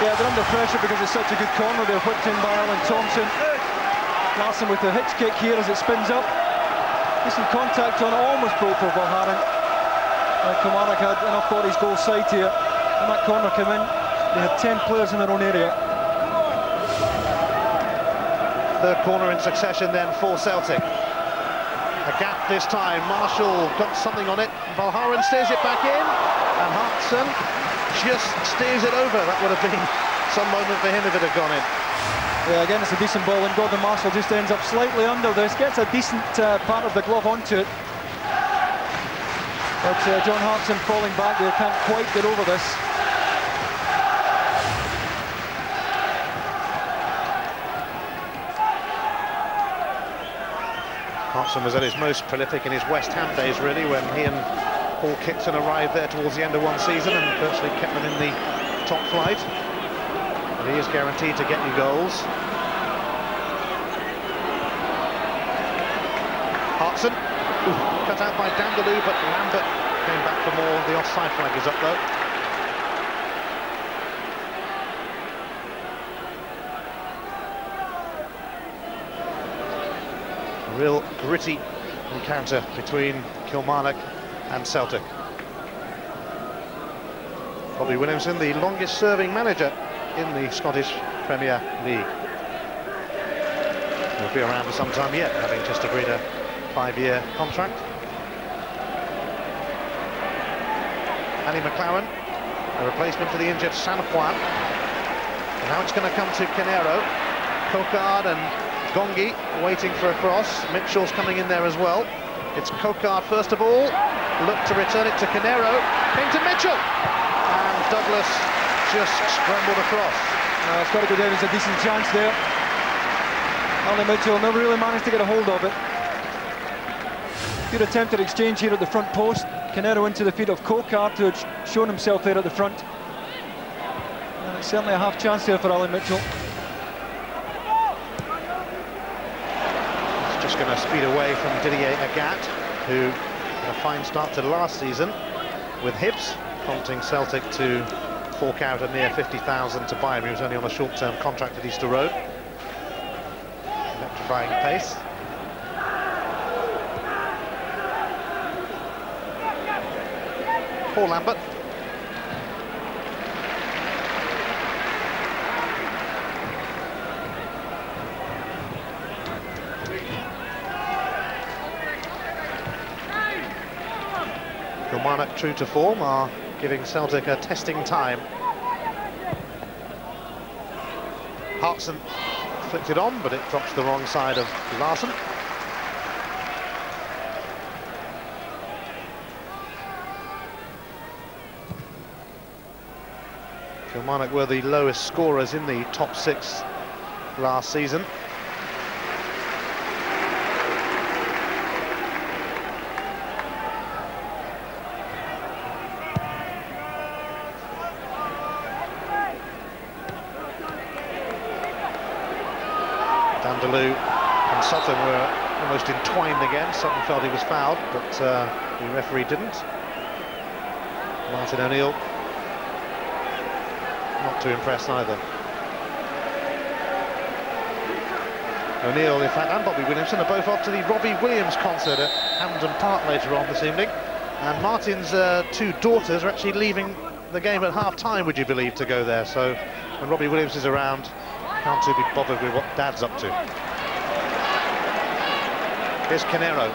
Yeah, they're under pressure because it's such a good corner. They're whipped in by Alan Thompson. Larsson with the hitch kick here as it spins up. Decent contact on, almost broke for Valharen. Kilmarnock had enough bodies goal side here. When that corner came in, they had 10 players in their own area. Third corner in succession then for Celtic. A gap this time. Marshall got something on it. Valharen steers it back in, and Hartson just steers it over. That would have been some moment for him if it had gone in. Yeah, again, it's a decent ball, and Gordon Marshall just ends up slightly under this, gets a decent part of the glove onto it. But John Hartson falling back there, can't quite get over this. Hartson was at his most prolific in his West Ham days, really, when he and Paul Kitson arrived there towards the end of one season and virtually kept them in the top flight. But he is guaranteed to get you goals. Hartson, cut out by Dindeleux, but Lambert came back for more. The offside flag is up, though. A real gritty encounter between Kilmarnock and Celtic. Bobby Williamson, the longest serving manager in the Scottish Premier League. He'll be around for some time yet, having just agreed a 5-year contract. Andy McLaren, a replacement for the injured Sanjuan. And now it's going to come to Canero. Cocard and Ngonge waiting for a cross. Mitchell's coming in there as well. It's Cocard first of all. Look to return it to Canero. Came to Mitchell. And Douglas just scrambled across. It's got to go down. There's a decent chance there. Ali Mitchell never really managed to get a hold of it. Good attempted exchange here at the front post. Canero into the feet of Cocard, who had shown himself there at the front. And it's certainly a half chance there for Ali Mitchell. It's just going to speed away from Didier Agat, who had a fine start to last season with Hibs, prompting Celtic to fork out a near 50,000 to buy him. He was only on a short-term contract at Easter Road. Electrifying pace. Paul Lambert. Kilmarnock, true to form, are giving Celtic a testing time. Hartson flicked it on, but it drops the wrong side of Larsson. Kilmarnock were the lowest scorers in the top 6 last season. Dindeleux and Sutton were almost entwined again. Sutton felt he was fouled, but the referee didn't. Martin O'Neill not too impressed either. O'Neill, in fact, and Bobby Williamson are both off to the Robbie Williams concert at Hampden Park later on this evening. And Martin's 2 daughters are actually leaving the game at half-time, would you believe, to go there. So when Robbie Williams is around, can't too be bothered with what Dad's up to. Here's Canero.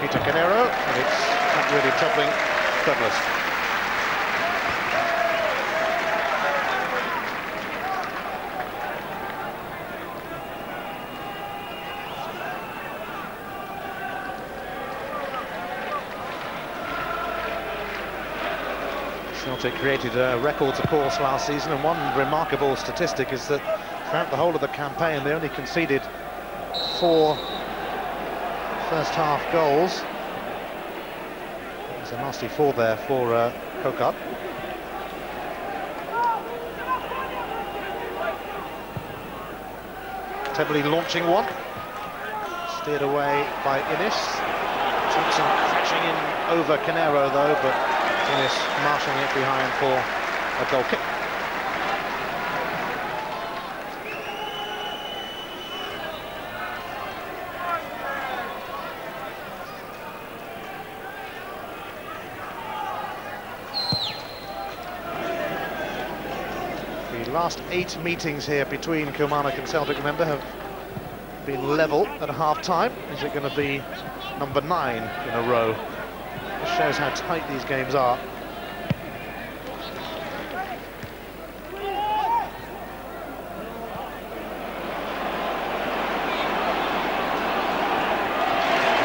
Peter Canero, and it's not really troubling Douglas. Celtic created records, of course, last season, and one remarkable statistic is that Throughout the whole of the campaign, they only conceded 4 first-half goals. There's a nasty 4 there for Cocard. Tebley launching one. Steered away by Innis. Thompson crashing in over Canero though, but Innis marshalling it behind for a goal kick. The last 8 meetings here between Kilmarnock and Celtic, remember, have been level at half-time. Is it going to be number 9 in a row? This shows how tight these games are.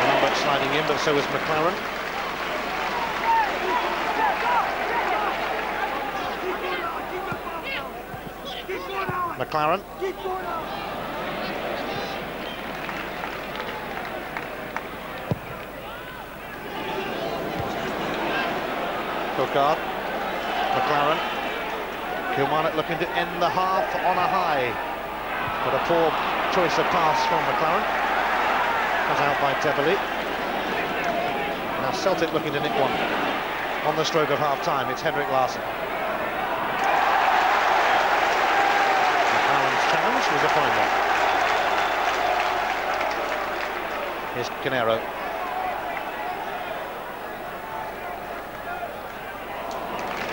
Lambert sliding in, but so is McLaren. McLaren. Cocard. McLaren. Kilmarnock looking to end the half on a high. But a poor choice of pass from McLaren. Cut out by Tebley. Now Celtic looking to nick one. On the stroke of half-time, it's Henrik Larsson. Challenge was a fine one. Here's Canero.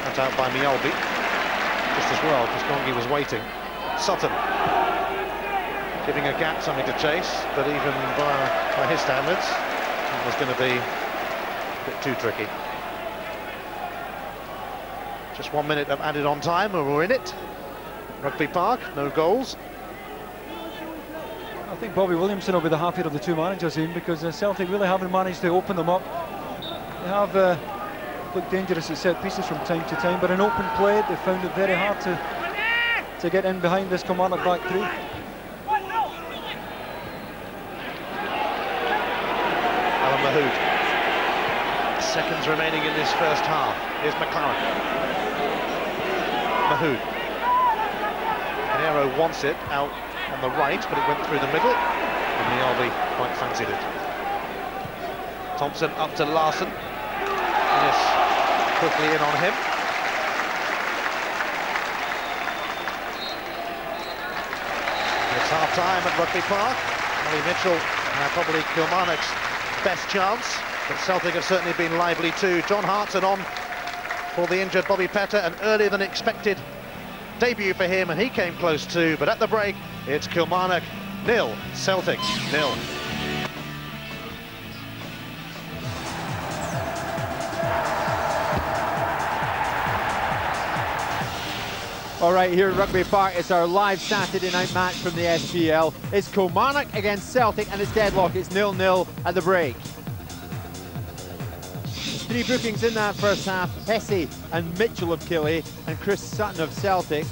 Cut out by Miolbi. Just as well, because Ngonge was waiting. Sutton. Giving a gap something to chase, but even by his standards, it was going to be a bit too tricky. Just 1 minute of added on time and we're in it. Rugby Park, no goals. I think Bobby Williamson will be the happier of the two managers, Ian, because Celtic really haven't managed to open them up. They have looked dangerous at set pieces from time to time, but in open play they found it very hard to get in behind this Kilmarnock back three. Alan Mahood. Seconds remaining in this first half. Here's McLaren. Mahood. Canero wants it out on the right, but it went through the middle, and Miolbi quite fancied it. Thompson up to Larsson. Innis quickly in on him. It's half-time at Rugby Park. Harry Mitchell, probably Kilmarnock's best chance, but Celtic have certainly been lively too. John Hartson on for the injured Bobby Petter, an earlier than expected debut for him, and he came close too, but at the break it's Kilmarnock 0, Celtic 0. All right, here at Rugby Park, it's our live Saturday night match from the SPL. It's Kilmarnock against Celtic, and it's deadlock. It's 0-0 at the break. 3 bookings in that first half: Hessey and Mitchell of Killie, and Chris Sutton of Celtic.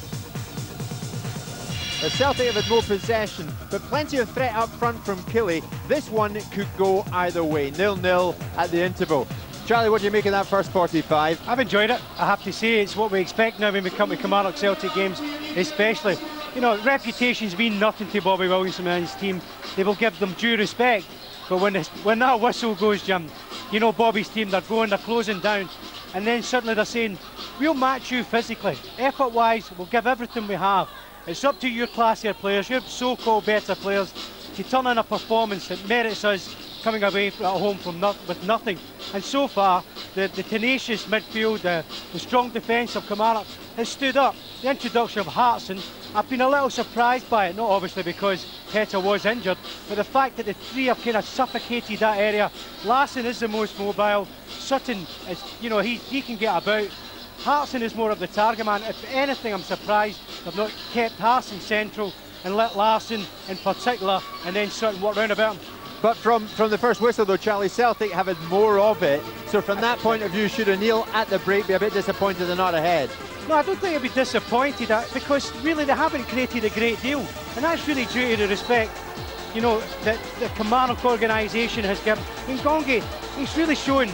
The Celtic have had more possession, but plenty of threat up front from Killie. This one could go either way. 0-0 at the interval. Charlie, what do you make of that first 45? I've enjoyed it. I have to say, it's what we expect now when we come to Kilmarnock Celtic games, especially. You know, reputations mean nothing to Bobby Williamson and his team. They will give them due respect. But when that whistle goes, Jim, you know Bobby's team, they're closing down. And then suddenly they're saying, we'll match you physically. Effort-wise, we'll give everything we have. It's up to your classier players, your so-called better players, to turn in a performance that merits us coming away at home with nothing. And so far, the tenacious midfield, the strong defence of Kilmarnock has stood up. The introduction of Hartson, I've been a little surprised by it, not obviously because Petter was injured, but the fact that the three have kind of suffocated that area. Larsson is the most mobile. Sutton is, you know, he can get about. Hartson is more of the target man. If anything, I'm surprised they've not kept Hartson central and let Larsson in particular and then Sutton work round about him. But from the first whistle, though, Charlie, Celtic have had more of it. So from that point of view, should O'Neill at the break be a bit disappointed they're not ahead? No, I don't think he'll be disappointed because really they haven't created a great deal, and that's really due to the respect, you know, that the Kilmarnock organisation has given. Ngonge, he's really shown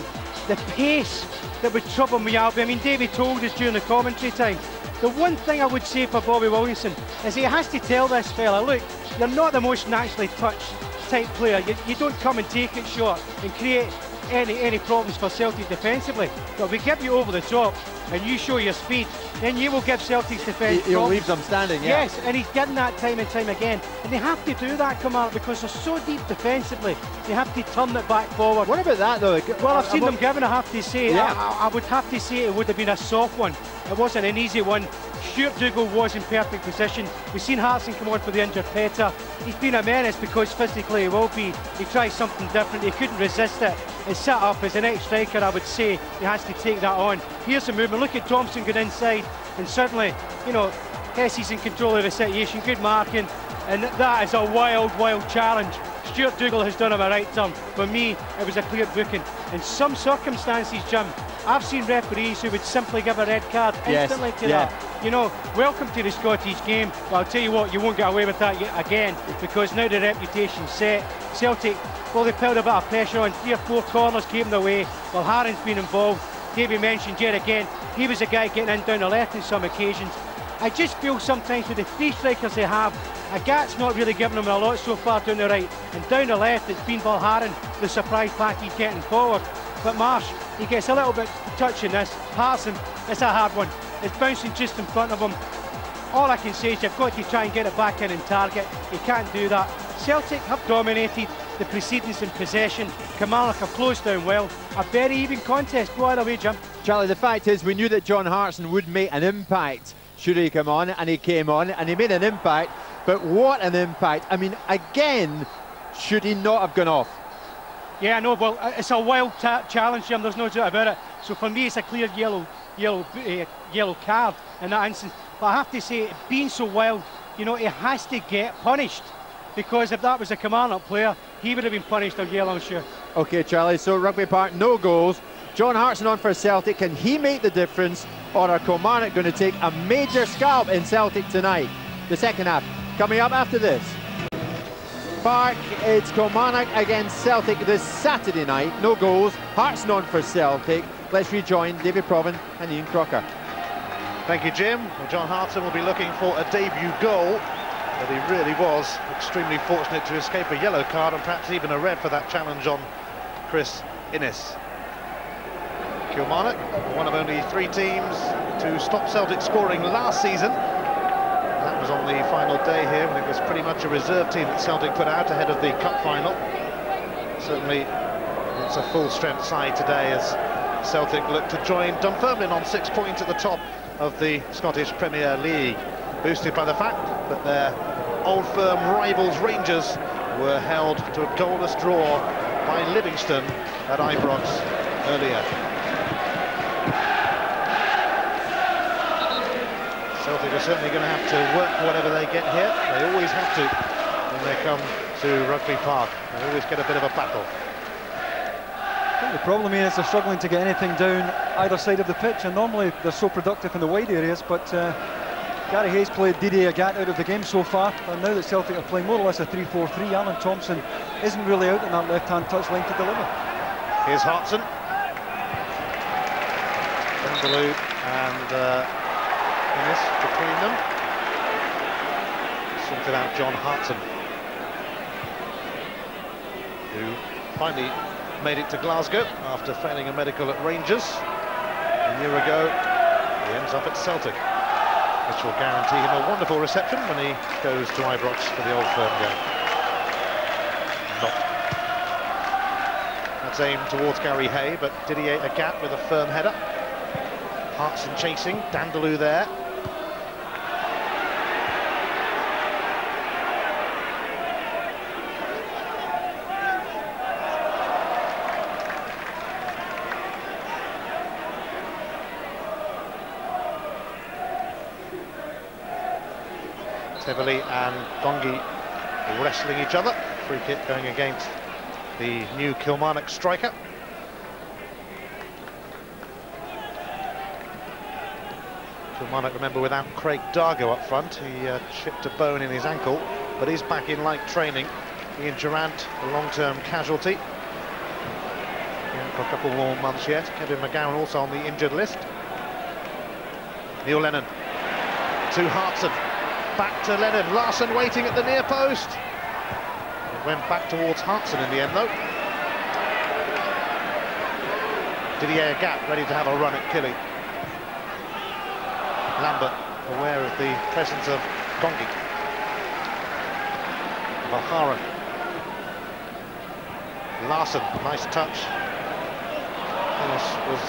the pace that would trouble me out. I mean, David told us during the commentary time, the one thing I would say for Bobby Williamson is he has to tell this fella, look, you're not the most naturally touched type player. You don't come and take it short and create any problems for Celtic defensively. But we get you over the top and you show your speed, then you will give Celtic's defence He'll leave them standing, yeah. Yes, and he's getting that time and time again. And they have to do that, Kilmarnock, because they're so deep defensively. They have to turn it back forward. What about that, though? Well, I've seen them given, I have to say. Yeah. I would have to say it would have been a soft one. It wasn't an easy one. Stuart Dougal was in perfect position. We've seen Hartson come on for the injured Petter. He's been a menace because physically he will be. He tried something different. He couldn't resist it. It's set up as an ex-striker, I would say. He has to take that on. Here's the movement. Look at Thompson going inside. And certainly, you know, Hessey's in control of the situation. Good marking. And that is a wild, wild challenge. Stuart Dougal has done him a right turn. For me, it was a clear booking. In some circumstances, Jim, I've seen referees who would simply give a red card instantly to that. You know, welcome to the Scottish game, but I'll tell you what, you won't get away with that again, because now the reputation's set. Celtic, well, they put a bit of pressure on. 3 or 4 corners came their way. Well, Haren's been involved. Davey mentioned yet again, he was a guy getting in down the left on some occasions. I just feel sometimes with the 3 strikers they have, Agat's not really giving them a lot so far down the right, and down the left it's been Valharen, the surprise package getting forward. But Marsh, he gets a little bit touching this. Hartson, it's a hard one. It's bouncing just in front of him. All I can say is you've got to try and get it back in and target. He can't do that. Celtic have dominated the proceedings in possession. Kilmarnock have closed down well. A very even contest. Go either way, Jim. Charlie, the fact is we knew that John Hartson would make an impact should he come on, and he came on and he made an impact. But what an impact. I mean, again, should he not have gone off? Yeah, I know, well, it's a wild challenge, Jim, there's no doubt about it. So for me, it's a clear yellow card in that instance. But I have to say, being so wild, you know, he has to get punished. Because if that was a Kilmarnock player, he would have been punished on yellow, I'm sure. OK, Charlie, so Rugby Park, no goals. John Hartson on for Celtic. Can he make the difference, or are Kilmarnock going to take a major scalp in Celtic tonight? The second half coming up after this. Park, it's Kilmarnock against Celtic this Saturday night. No goals. Hartson on for Celtic. Let's rejoin David Provan and Ian Crocker. Thank you, Jim. Well, John Hartson will be looking for a debut goal, but he really was extremely fortunate to escape a yellow card and perhaps even a red for that challenge on Chris Innes. Kilmarnock, one of only 3 teams to stop Celtic scoring last season. That was on the final day here, when it was pretty much a reserve team that Celtic put out ahead of the cup final. Certainly, it's a full-strength side today as Celtic look to join Dunfermline on 6 points at the top of the Scottish Premier League, boosted by the fact that their old firm rivals Rangers were held to a goalless draw by Livingston at Ibrox earlier. Celtic are certainly going to have to work whatever they get here. They always have to when they come to Rugby Park. They always get a bit of a battle. I think the problem is they're struggling to get anything down either side of the pitch, and normally they're so productive in the wide areas, but Gary Hayes played Didier Agat out of the game so far, and now that Celtic are playing more or less a 3-4-3, Alan Thompson isn't really out in that left-hand touchline to deliver. Here's Hartson. Dindeleux and Innes between them. Sorted out John Hartson, who finally made it to Glasgow after failing a medical at Rangers a year ago. He ends up at Celtic, which will guarantee him a wonderful reception when he goes to Ibrox for the Old Firm game. Not. That's aimed towards Gary Hay, but Didier Agat with a firm header. Hartson chasing, Dindeleux there. Heavily and Ngonge wrestling each other. Free kick going against the new Kilmarnock striker. Kilmarnock, remember, without Craig Dargo up front. He chipped a bone in his ankle, but he's back in light training. Ian Durant, a long-term casualty. For a couple more months yet. Kevin McGowan also on the injured list. Neil Lennon to Hartson, back to Lennon. Larsson waiting at the near post. It went back towards Hartson in the end, though. Didier Gap ready to have a run at Killie. Lambert aware of the presence of Ngonge. Valhara. Larsson, nice touch. This was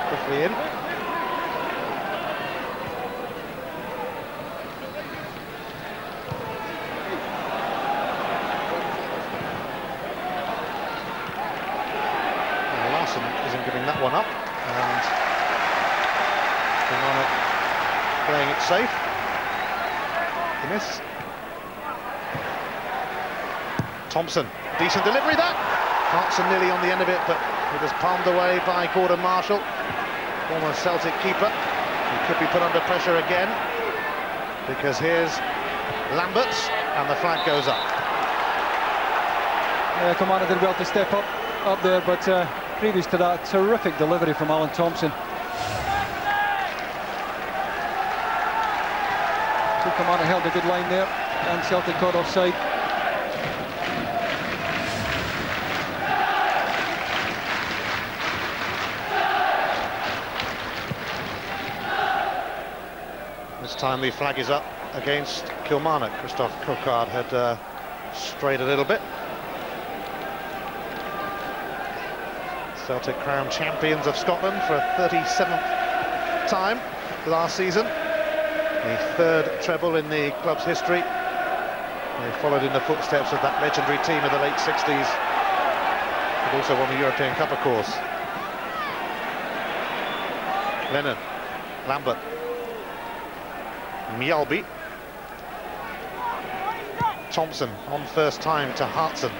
quickly in. Larsson isn't giving that one up, and Kilmarnock playing it safe. The miss. Thompson, decent delivery that. Hartson nearly on the end of it, but it was palmed away by Gordon Marshall, former Celtic keeper. He could be put under pressure again, because here's Lambert, and the flag goes up. Yeah, Commander did well to step up there, but previous to that, terrific delivery from Alan Thompson. So Commander held a good line there, and Celtic caught offside. This time the flag is up against Kilmarnock. Christophe Cocard had strayed a little bit. Celtic crowned champions of Scotland for a 37th time last season. The third treble in the club's history. They followed in the footsteps of that legendary team of the late 60s. But also won the European Cup, of course. Lennon, Lambert. Mjällby. Thompson on first time to Hartson.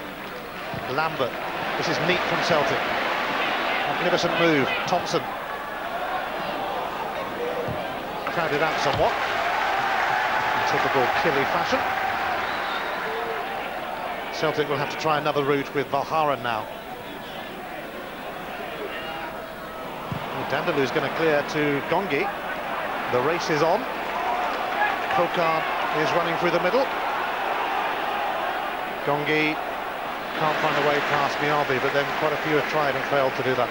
Lambert. This is neat from Celtic. Magnificent move. Thompson. Crowded out somewhat. In typical Killie fashion. Celtic will have to try another route with Valhara now. Dindeleux is going to clear to Ngonge. The race is on. Cocard is running through the middle. Ngonge can't find a way past Mjällby, but then quite a few have tried and failed to do that.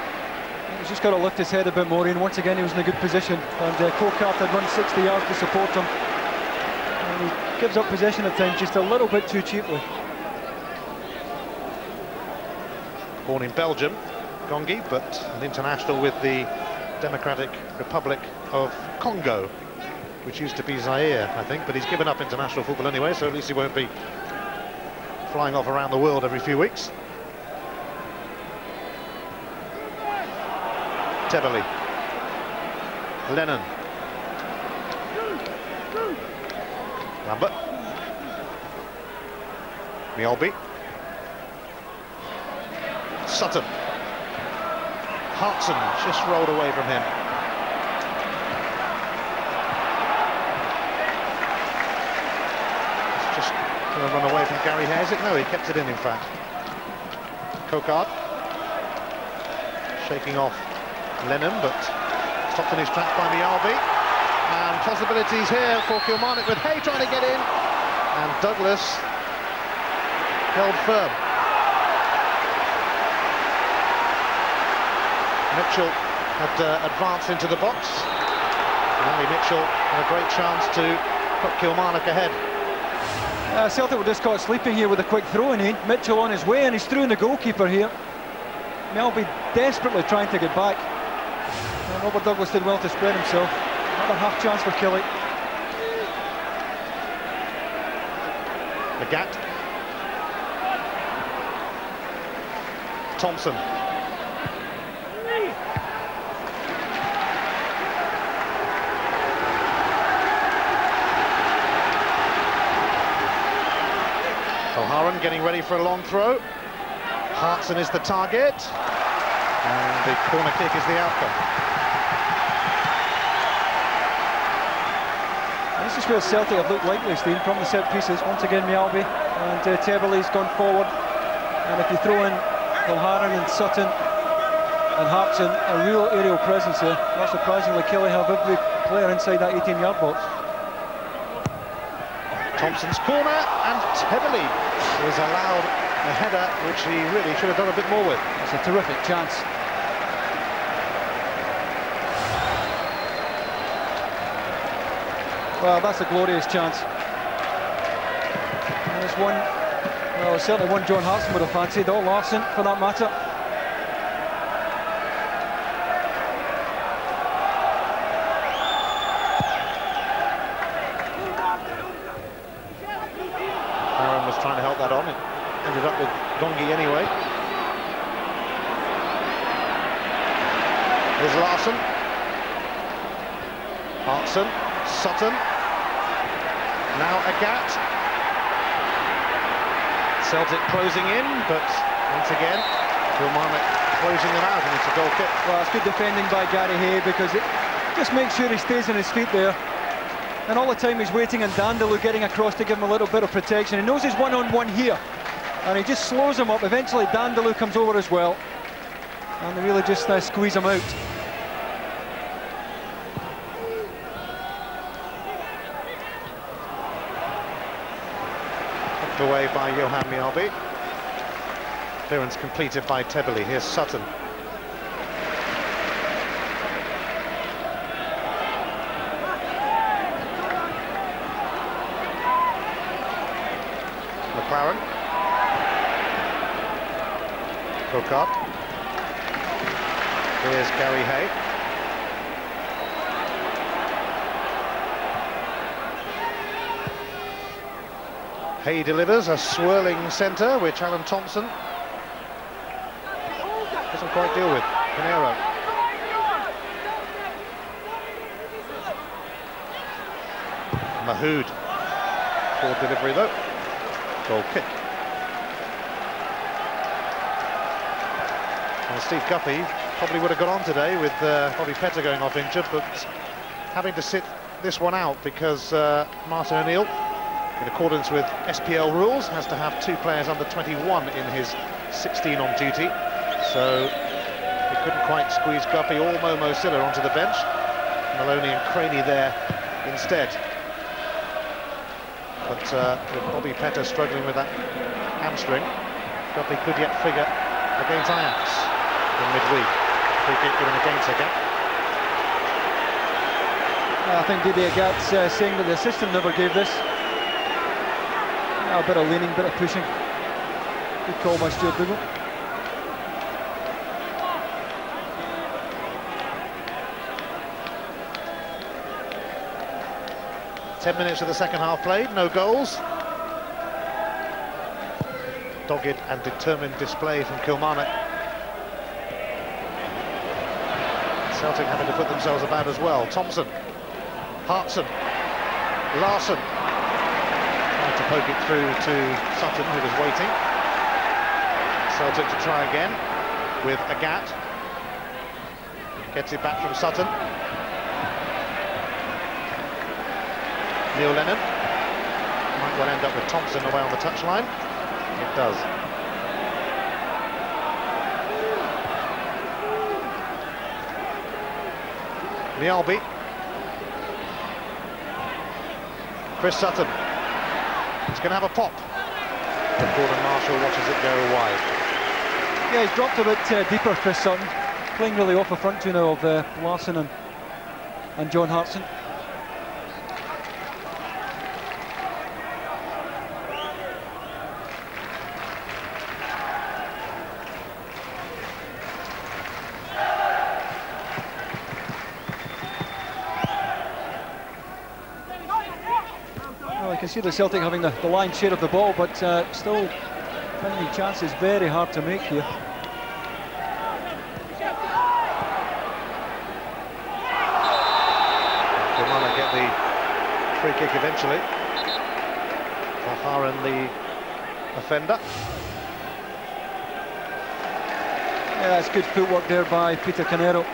He's just got to lift his head a bit more, and once again he was in a good position, and Cocard had run 60 yards to support him, and he gives up possession at times just a little bit too cheaply. Born in Belgium, Ngonge, but an international with the Democratic Republic of Congo, which used to be Zaire, I think, but he's given up international football anyway, so at least he won't be flying off around the world every few weeks. Teverley. Lennon. Lambert. Mjällby. Sutton. Hartson just rolled away from him. It's just going to run away from Gary Hessey. No, he kept it in fact. Cocard. Shaking off Lennon, but stopped in his tracks by Mjällby. And possibilities here for Kilmarnock with Hay trying to get in. And Douglas held firm. Mitchell had advanced into the box. Larry Mitchell had a great chance to put Kilmarnock ahead. Celtic were just caught sleeping here with a quick throw in. Mitchell on his way, and he's through in the goalkeeper here. Mjällby desperately trying to get back. And Robert Douglas did well to spread himself. Another half chance for Killie. Legat. Thompson. O'Hara. McLaren getting ready for a long throw. Hartson is the target, and the corner kick is the outcome. And this is where Celtic have looked likely, Steve, from the set pieces. Once again, Mialbi and Tebele's gone forward. And if you throw in Kilharran and Sutton and Hartson, a real aerial presence there. Not surprisingly, Killie have every player inside that 18-yard box. Thompson's corner, and Tebele is allowed a header, which he really should have done a bit more with. It's a terrific chance. Well, that's a glorious chance. And it's one, well, it's certainly one John Hartson would have fancied, or Larson for that matter. Aaron was trying to help that on. It ended up with Ngonge anyway. Here's Larson. Hartson. Sutton. Now Agat. Celtic closing in, but once again, Kilmarnock closing them out, and it's a goal kick. Well, it's good defending by Gary Hay, because it just makes sure he stays on his feet there. And all the time he's waiting, and Dindeleux getting across to give him a little bit of protection. He knows he's one-on-one here, and he just slows him up. Eventually Dindeleux comes over as well, and they really just squeeze him out. Away by Johan Mialbi. Clearance completed by Tebele. Here's Sutton. McLaren. Cocard. Here's Gary Hay. Hay delivers a swirling centre, which Alan Thompson doesn't quite deal with. Canero. Mahood. Poor delivery though. Goal kick. Well, Steve Guppy probably would have got on today with Bobby Petr going off injured, but having to sit this one out because Martin O'Neill, in accordance with SPL rules, has to have 2 players under 21 in his 16 on duty. So he couldn't quite squeeze Guppy or Momo Silla onto the bench. Maloney and Craney there instead. But with Bobby Petr struggling with that hamstring, Guppy could yet figure against Ajax in midweek. Free kick given against Agat. I think Didier Agat's saying that the assistant never gave this. A bit of leaning, bit of pushing. Good call by Stuart Dougal. Ten minutes of the second half played, no goals. Dogged and determined display from Kilmarnock. Celtic having to put themselves about as well. Thompson, Hartson, Larson. To poke it through to Sutton, who was waiting. Celtic to try again with Agat. Gets it back from Sutton. Neil Lennon. Might well end up with Thompson away on the touchline. It does. Mialbi. Chris Sutton. He's going to have a pop. But Gordon Marshall watches it go wide. Yeah, he's dropped a bit deeper, Chris Sutton. Playing really off the front two now of Larson and John Hartson. You can see the Celtic having the lion's share of the ball, but still finding chances very hard to make here. Kilmarnock get the free kick eventually. Cocard and the offender. Yeah, it's good footwork there by Peter Canero.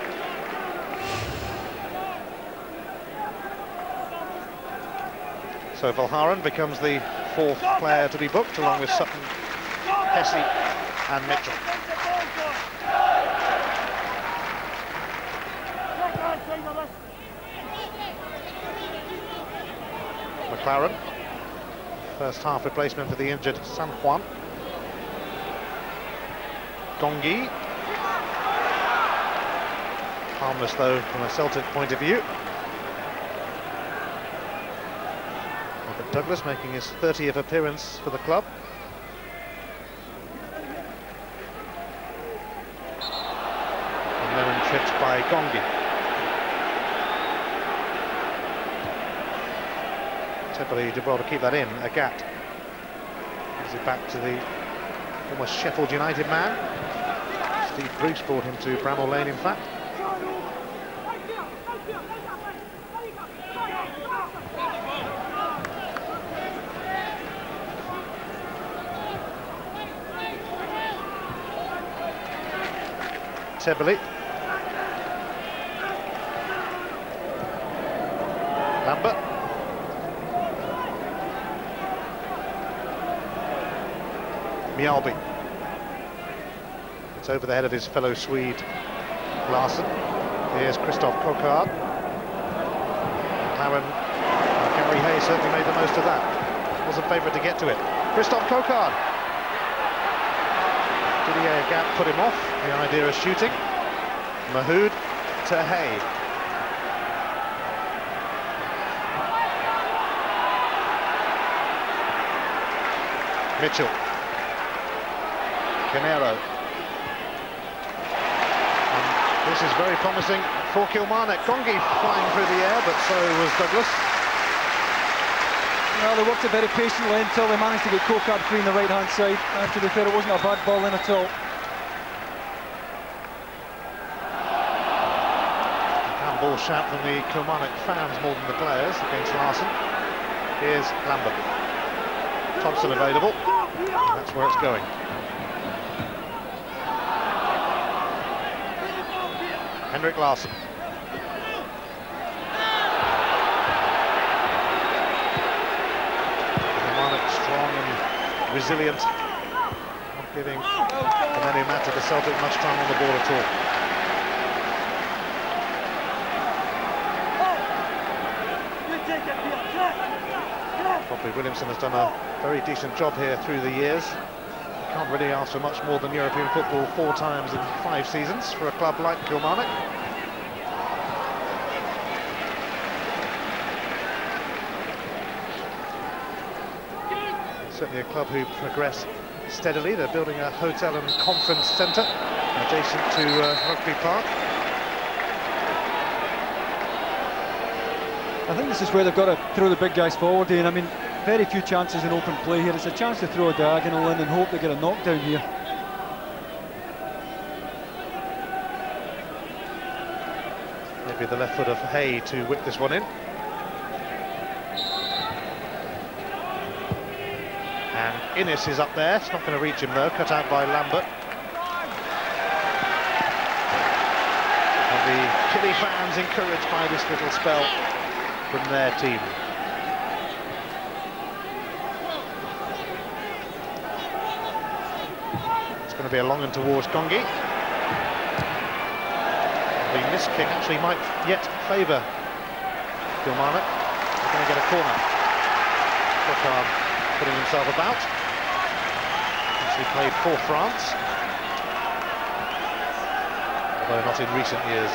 So Valharan becomes the 4th player to be booked, along with Sutton, Hessey and Mitchell. McLaren, first half replacement for the injured Sanjuan. Ngonge, harmless though from a Celtic point of view. But Douglas making his 30th appearance for the club. And then tripped by Ngonge. Temporarily did well to keep that in. Agat gives it back to the almost Sheffield United man. Steve Bruce brought him to Bramall Lane, in fact. Tebele. Lambert. Mjällby. It's over the head of his fellow Swede, Larsson. Here's Christoph Cocard. McLaren, Gary Hay certainly made the most of that. Was a favourite to get to it. Christoph Cocard. Didier Gap put him off, the idea of shooting. Mahood to Hay. Mitchell. Canero. And this is very promising for Kilmarnock. Ngonge flying through the air, but so was Douglas. Well, they worked it very patiently until they managed to get Cocard free on the right-hand side. To be fair, it wasn't a bad ball in at all. Handball shout from the Kilmarnock fans more than the players against Larsson. Here's Lambert. Thompson available. That's where it's going. Henrik Larsson. Kilmarnock strong and resilient, not giving any matter to Celtic much time on the ball at all. Probably Williamson has done a very decent job here through the years. You can't really ask for much more than European football 4 times in 5 seasons for a club like Kilmarnock. Certainly a club who progress steadily. They're building a hotel and conference centre adjacent to Rugby Park. I think this is where they've got to throw the big guys forward, Ian. I mean, very few chances in open play here. It's a chance to throw a diagonal in and hope they get a knockdown here. Maybe the left foot of Hay to whip this one in. And Innes is up there. It's not going to reach him though. Cut out by Lambert. And the Killie fans encouraged by this little spell from their team. It's going to be a long one towards Ngonge. The missed kick actually might yet favour Kilmarnock. They're going to get a corner. Cocard putting himself about. Actually played for France, although not in recent years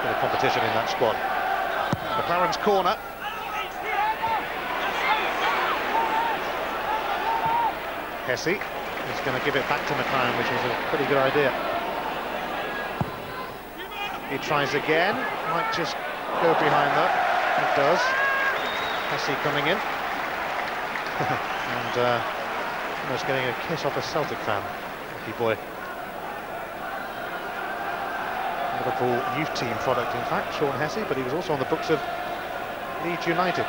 for the competition in that squad. McLaren's corner. Hessey is going to give it back to McLaren, which was a pretty good idea. He tries again, might just go behind that. It does. Hessey coming in. And almost getting a kiss off a Celtic fan. Lucky boy. Liverpool youth team product, in fact, Sean Hessey, but he was also on the books of Leeds United.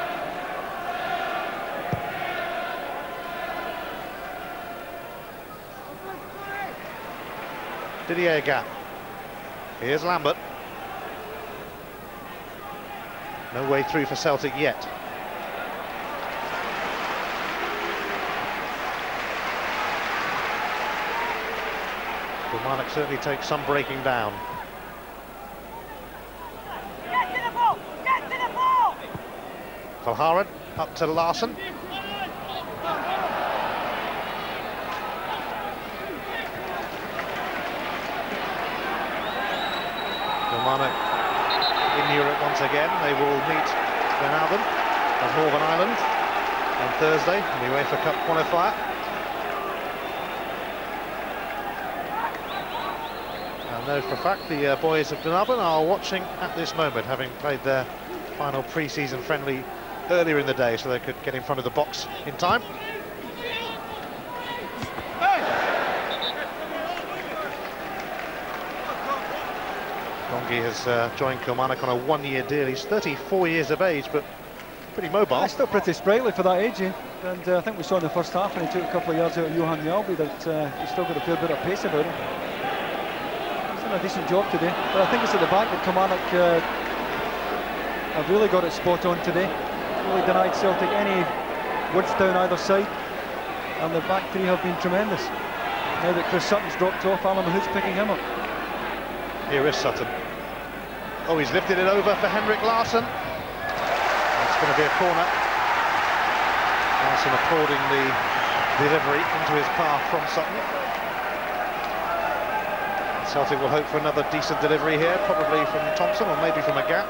Didier gap. Here's Lambert. No way through for Celtic yet. Kilmarnock certainly takes some breaking down. Get to the ball! Get to the ball! Calderon up to Larson. Kilmarnock in Europe once again. They will meet Glenavon of Northern Ireland on Thursday in the UEFA Cup qualifier. I know for a fact the boys of Glenavon are watching at this moment, having played their final pre-season friendly earlier in the day, so they could get in front of the box in time. Ngonge has joined Kilmarnock on a one-year deal. He's 34 years of age, but pretty mobile. He's still pretty sprightly for that age, and I think we saw in the first half when he took a couple of yards out of Johan Mjällby that he's still got a fair bit of pace about him. He's done a decent job today, but I think it's at the back that Kilmarnock have really got it spot on today. Really denied Celtic any width down either side, and the back three have been tremendous. Now that Chris Sutton's dropped off, Alan Mahood's picking him up. Here is Sutton. Oh, he's lifted it over for Henrik Larsson. It's going to be a corner. Larsson applauding the delivery into his path from Sutton. Celtic will hope for another decent delivery here, probably from Thompson or maybe from Agat.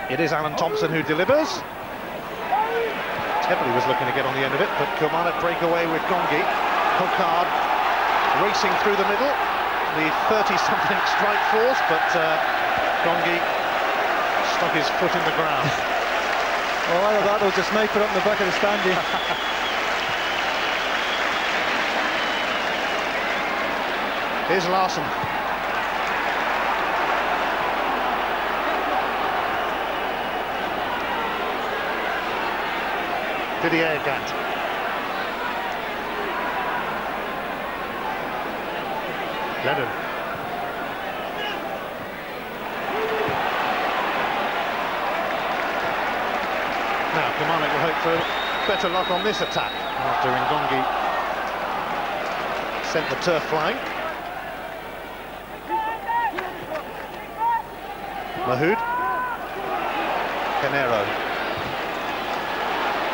It is Alan Thompson who delivers. Tebley was looking to get on the end of it, but Kilmarnock break away with Ngonge. Cocard racing through the middle. The 30-something strike force, but Ngonge stuck his foot in the ground. Well, either that or just sniper up in the back of the standee. Here's Larsson. Didier Gant. Lennon. Now Kilmarnock will hope for better luck on this attack after Ngonge sent the turf flying. Mahood. Canero.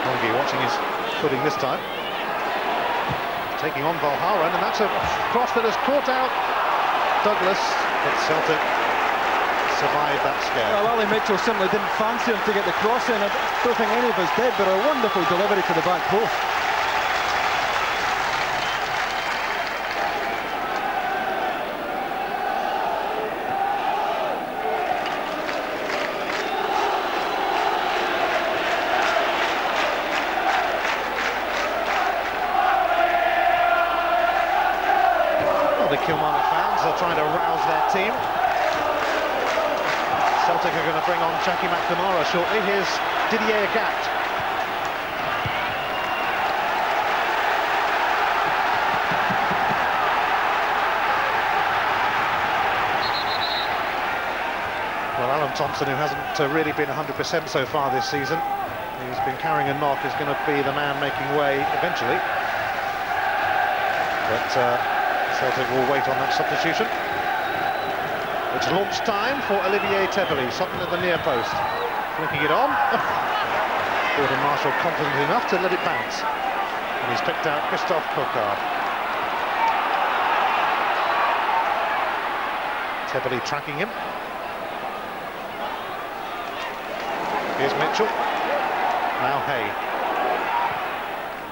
Ngonge watching his footing this time. Taking on Valharan, and that's a cross that has caught out Douglas, but Celtic survived that scare. Well, Ali Mitchell simply didn't fancy him to get the cross in. I don't think any of us did, but a wonderful delivery to the back post. Kilmarnock fans are trying to rouse their team. Celtic are going to bring on Jackie McNamara shortly. Here's Didier Gat. Well, Alan Thompson, who hasn't really been 100% so far this season, he's been carrying a knock, is going to be the man making way eventually. But Celtic will wait on that substitution. It's launch time for Olivier Tebley, something at the near post. Flicking it on. Gordon Marshall confident enough to let it bounce. And he's picked out Christophe Cocard. Tebley tracking him. Here's Mitchell. Now Hay.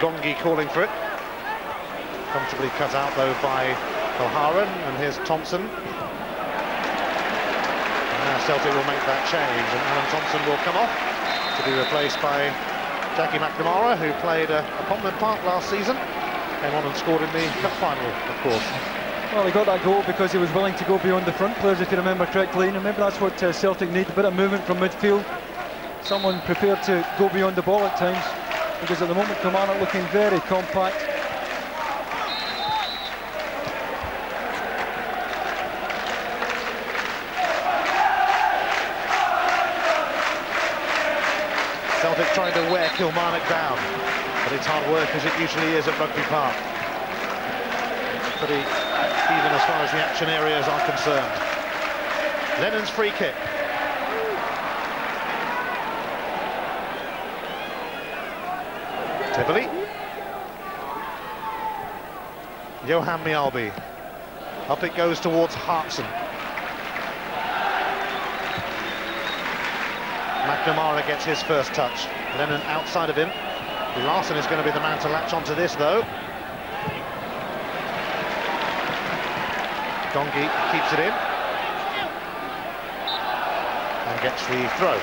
Ngonge calling for it. Comfortably cut out though by Calderon, and here's Thompson. And now Celtic will make that change, and Alan Thompson will come off to be replaced by Jackie McNamara, who played a prominent part last season. Came on and scored in the cup final, of course. Well, he got that goal because he was willing to go beyond the front players, if you remember correctly. And maybe that's what Celtic need, a bit of movement from midfield. Someone prepared to go beyond the ball at times, because at the moment Kilmarnock looking very compact. Celtic trying to wear Kilmarnock down, but it's hard work, as it usually is at Rugby Park. Pretty even as far as the action areas are concerned. Lennon's free kick. Tivoli. Johan Mialbi. Up it goes towards Hartson. McNamara gets his first touch. Lennon outside of him. Larson is going to be the man to latch onto this, though. Ngonge keeps it in and gets the throw.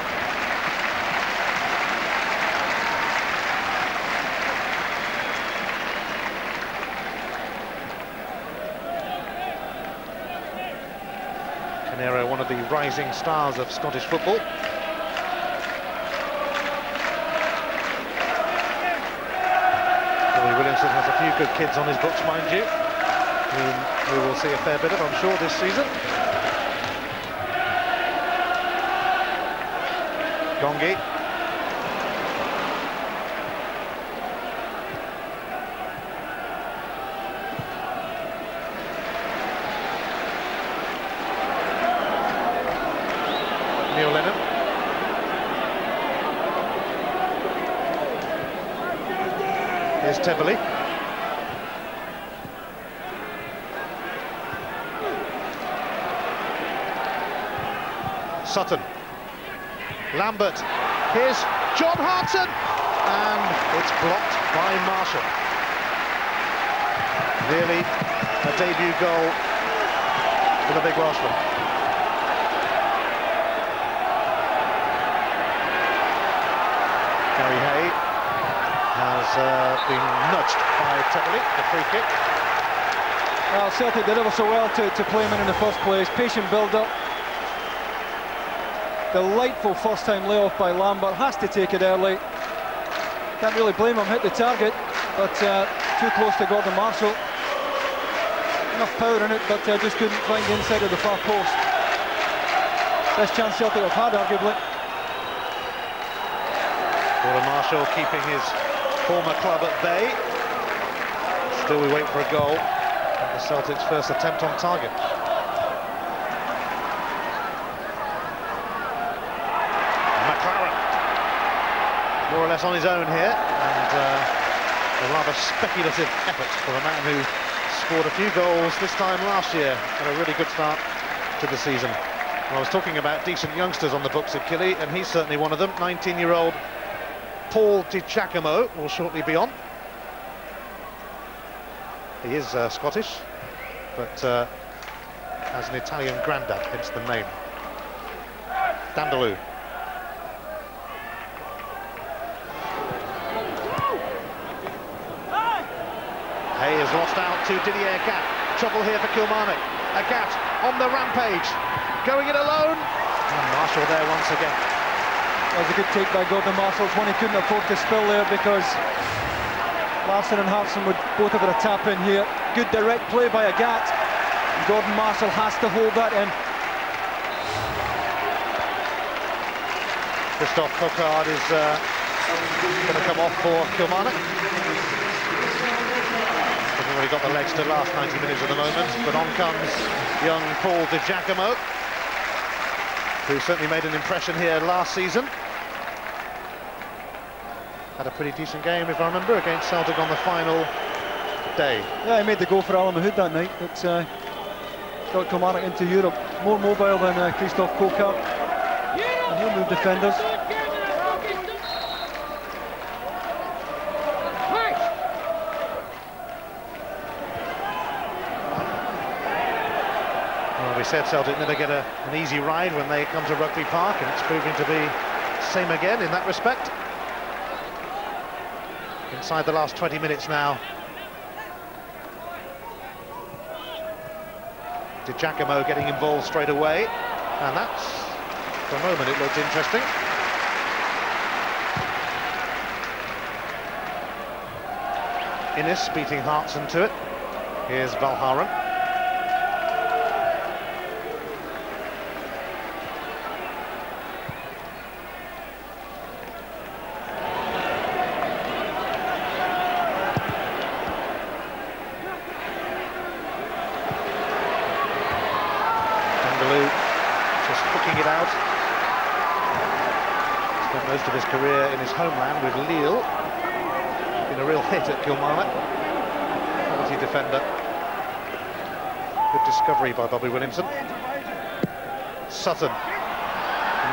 Canero, one of the rising stars of Scottish football. Williamson has a few good kids on his books, mind you, whom we will see a fair bit of, I'm sure, this season. Ngonge. Neil Lennon. Here's Tivoli. Sutton. Lambert. Here's John Hartson. And it's blocked by Marshall. Nearly a debut goal for the big Welshman. Gary Hay has been nudged by Tivoli, the free kick. Well, Celtic did ever so well to play him in the first place. Patient build-up. Delightful first-time layoff by Lambert. Has to take it early. Can't really blame him. Hit the target, but too close to Gordon Marshall. Enough power in it, but just couldn't find the inside of the far post. Best chance Celtic have had, arguably. Gordon Marshall keeping his former club at bay. Still we wait for a goal at the Celtics' first attempt on target. McLaren, more or less on his own here, and a rather speculative effort for a man who scored a few goals this time last year. Had a really good start to the season. And I was talking about decent youngsters on the books at Killie, and he's certainly one of them. 19-year-old Paul Di Giacomo will shortly be on. He is Scottish, but has an Italian granddad, hence the name. Dindeleux. Hay has lost out to Didier Agat. Trouble here for Kilmarnock. Agat on the rampage, going it alone. And Marshall there once again. That was a good take by Gordon Marshall. It's one he couldn't afford to spill there, because Larson and Hartson would both have got a tap in here. Good direct play by Agat. Gordon Marshall has to hold that in. Christophe Cocard is going to come off for Kilmarnock. Hasn't really got the legs to last 90 minutes at the moment, but on comes young Paul Di Giacomo, who certainly made an impression here last season. Had a pretty decent game, if I remember, against Celtic on the final day. Yeah, he made the goal for Mahood that night. It's got Kilmarnock into Europe. More mobile than Christophe Cocard. And he'll move defenders. Well, we said Celtic never get an easy ride when they come to Rugby Park, and it's proving to be the same again in that respect. Inside the last 20 minutes now. to Giacomo getting involved straight away, and that's, for a moment, it looked interesting. Innes beating Hartson to it. Here's Valharan. Dindeleux just hooking it out. Spent most of his career in his homeland with Lille. Been a real hit at Kilmarnock. Quality defender. Good discovery by Bobby Williamson. Sutton.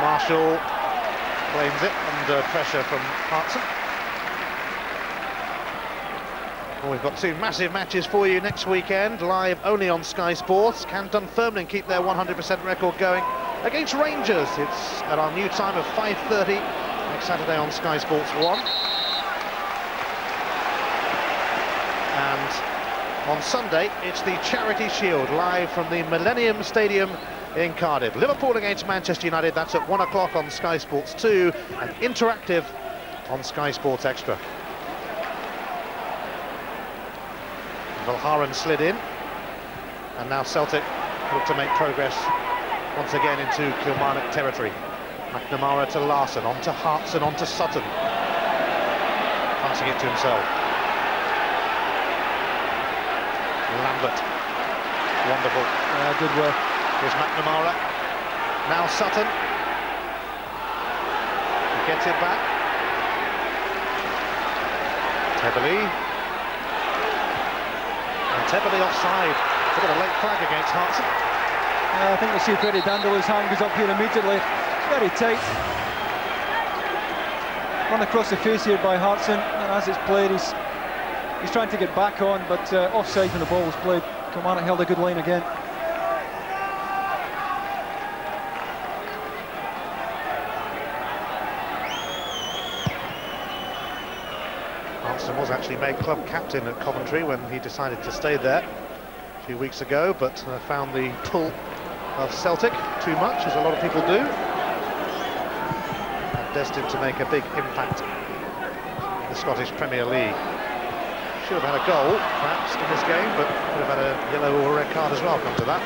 Marshall claims it under pressure from Hartson. Well, we've got two massive matches for you next weekend, live only on Sky Sports. Can Dunfermline keep their 100% record going against Rangers? It's at our new time of 5:30 next Saturday on Sky Sports 1. And on Sunday, it's the Charity Shield, live from the Millennium Stadium in Cardiff. Liverpool against Manchester United, that's at 1 o'clock on Sky Sports 2, and interactive on Sky Sports Extra. Valharan slid in, and now Celtic look to make progress once again into Kilmarnock territory. McNamara to Larson, on to Hartson, on to Sutton. Passing it to himself. Lambert, wonderful. Good work. Here's McNamara, now Sutton. He gets it back. Tebele. And Tebele offside. Bit of a late flag against Hartson. I think we'll see Freddie Dandelou's hand goes up here immediately. Very tight. Run across the face here by Hartson, and as it's played, he's trying to get back on, but offside when the ball was played. Kilmarnock held a good line again. Hartson was actually made club captain at Coventry when he decided to stay there a few weeks ago, but found the pull of Celtic too much, as a lot of people do. And destined to make a big impact in the Scottish Premier League. Should have had a goal, perhaps, in this game, but could have had a yellow or a red card as well, come to that.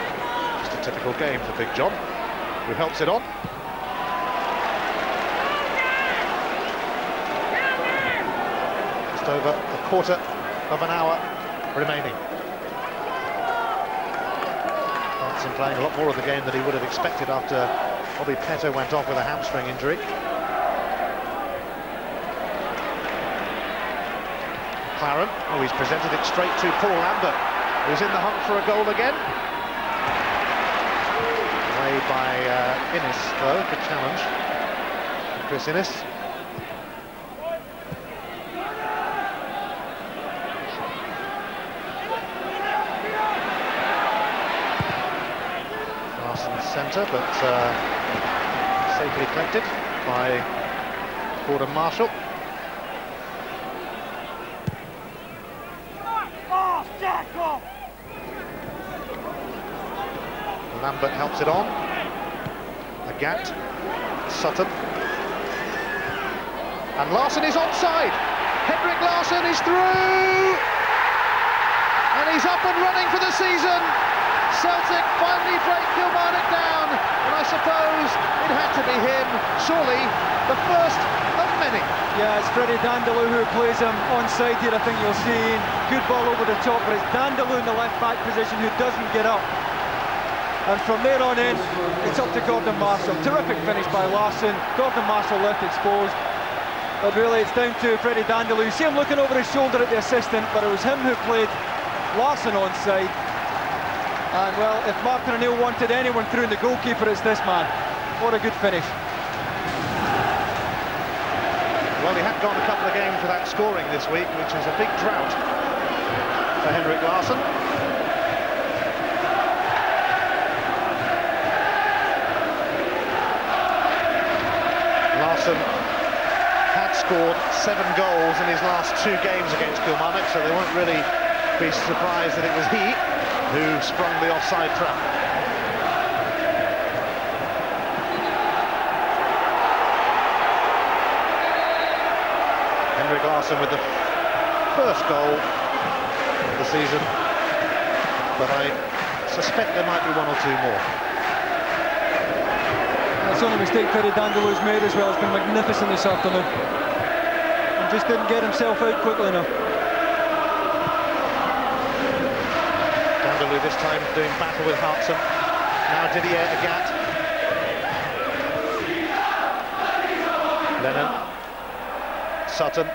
Just a typical game for Big John, who helps it on. Just over a quarter of an hour remaining. Hartson playing a lot more of the game than he would have expected after Bobby Petto went off with a hamstring injury. McLaren, oh, he's presented it straight to Paul Lambert, who's in the hunt for a goal again. Away by Innes, though, good challenge. Chris Innes. Larson's centre, but safely collected by Gordon Marshall. Lambert helps it on. Agat, Sutton. And Larson is onside. Henrik Larsson is through! And he's up and running for the season. Celtic finally break Kilmarnock down. And I suppose it had to be him. Surely the first of many. Yeah, it's Freddie Dandeleux who plays him onside here, I think you'll see. Good ball over the top, but it's Dandeleux in the left-back position who doesn't get up. And from there on in, it's up to Gordon Marshall. Terrific finish by Larson. Gordon Marshall left exposed. But really, it's down to Freddie Dandeleux. You see him looking over his shoulder at the assistant, but it was him who played Larson onside. And, well, if Martin O'Neill wanted anyone through in the goalkeeper, it's this man. What a good finish. Well, he had gone a couple of games without scoring this week, which is a big drought for Henrik Larsson. Larsson had scored 7 goals in his last 2 games against Kilmarnock, so they won't really be surprised that it was he. who sprung the offside trap. Henrik Larsson with the first goal of the season, but I suspect there might be one or two more. That's the only mistake Dindeleux's made as well. It's been magnificent this afternoon. And just didn't get himself out quickly enough. Dindeleux this time doing battle with Hartson. Now Didier Agat. Lennon. Sutton.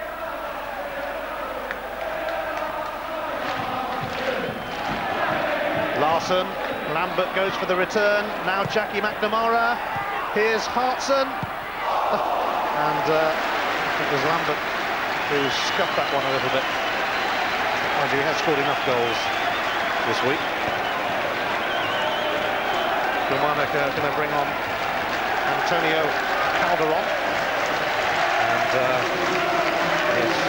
Larsson. Lambert goes for the return. Now Jackie McNamara. Here's Hartson. And it was Lambert who scuffed that one a little bit. Mind you, he has scored enough goals this week. Kilmarnock are going to bring on Antonio Calderon. And it's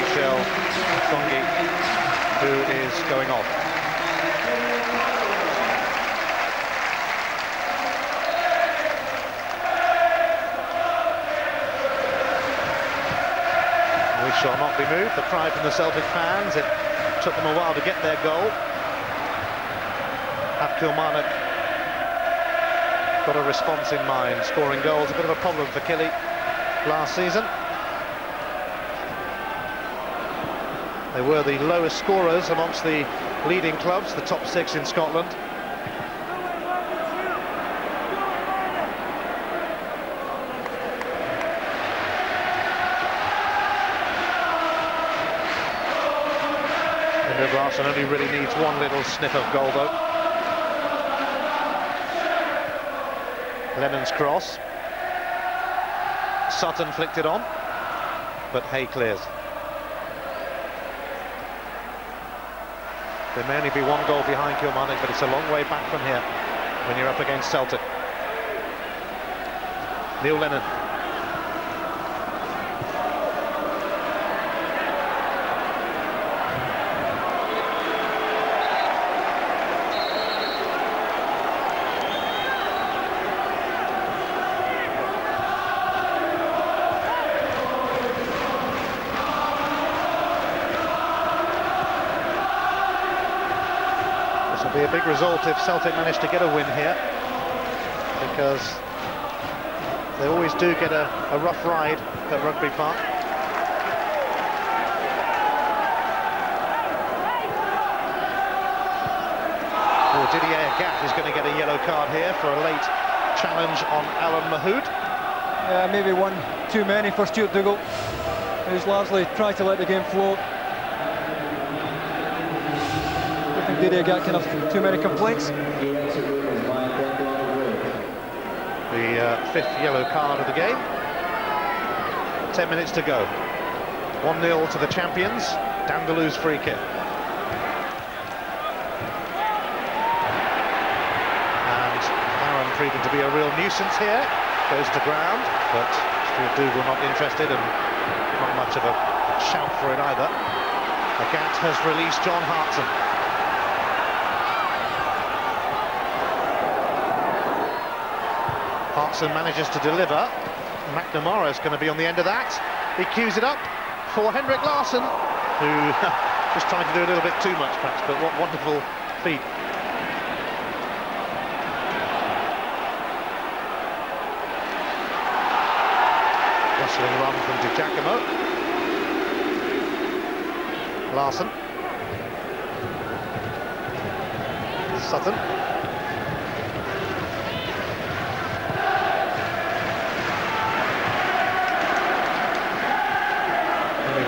Michel Ngonge who is going off. We shall not be moved. The cry from the Celtic fans. It took them a while to get their goal. Have Kilmarnock got a response in mind? Scoring goals, a bit of a problem for Killie last season. They were the lowest scorers amongst the leading clubs, the top 6 in Scotland. Larsson only really needs one little sniff of goal though. Lennon's cross. Sutton flicked it on, but Hay clears. There may only be one goal behind Kilmarnock, but it's a long way back from here when you're up against Celtic. Neil Lennon. Be a big result if Celtic manage to get a win here, because they always do get a rough ride at Rugby Park. Oh, Didier Agat is going to get a yellow card here for a late challenge on Alan Mahood. Yeah, maybe one too many for Stuart Dougal, who's largely tried to let the game flow. Didier Agat can have too many complaints. The 5th yellow card of the game. 10 minutes to go. 1-0 to the champions. Dindeleux's free kick. And Aaron proving to be a real nuisance here. Goes to ground, but Stuart Dougal not interested and not much of a shout for it either. Agat has released John Hartson. Hartson manages to deliver. McNamara is going to be on the end of that. He cues it up for Henrik Larsson, who just trying to do a little bit too much perhaps, but what wonderful feet. Rustling run from Giacomo. Larsson. Sutton.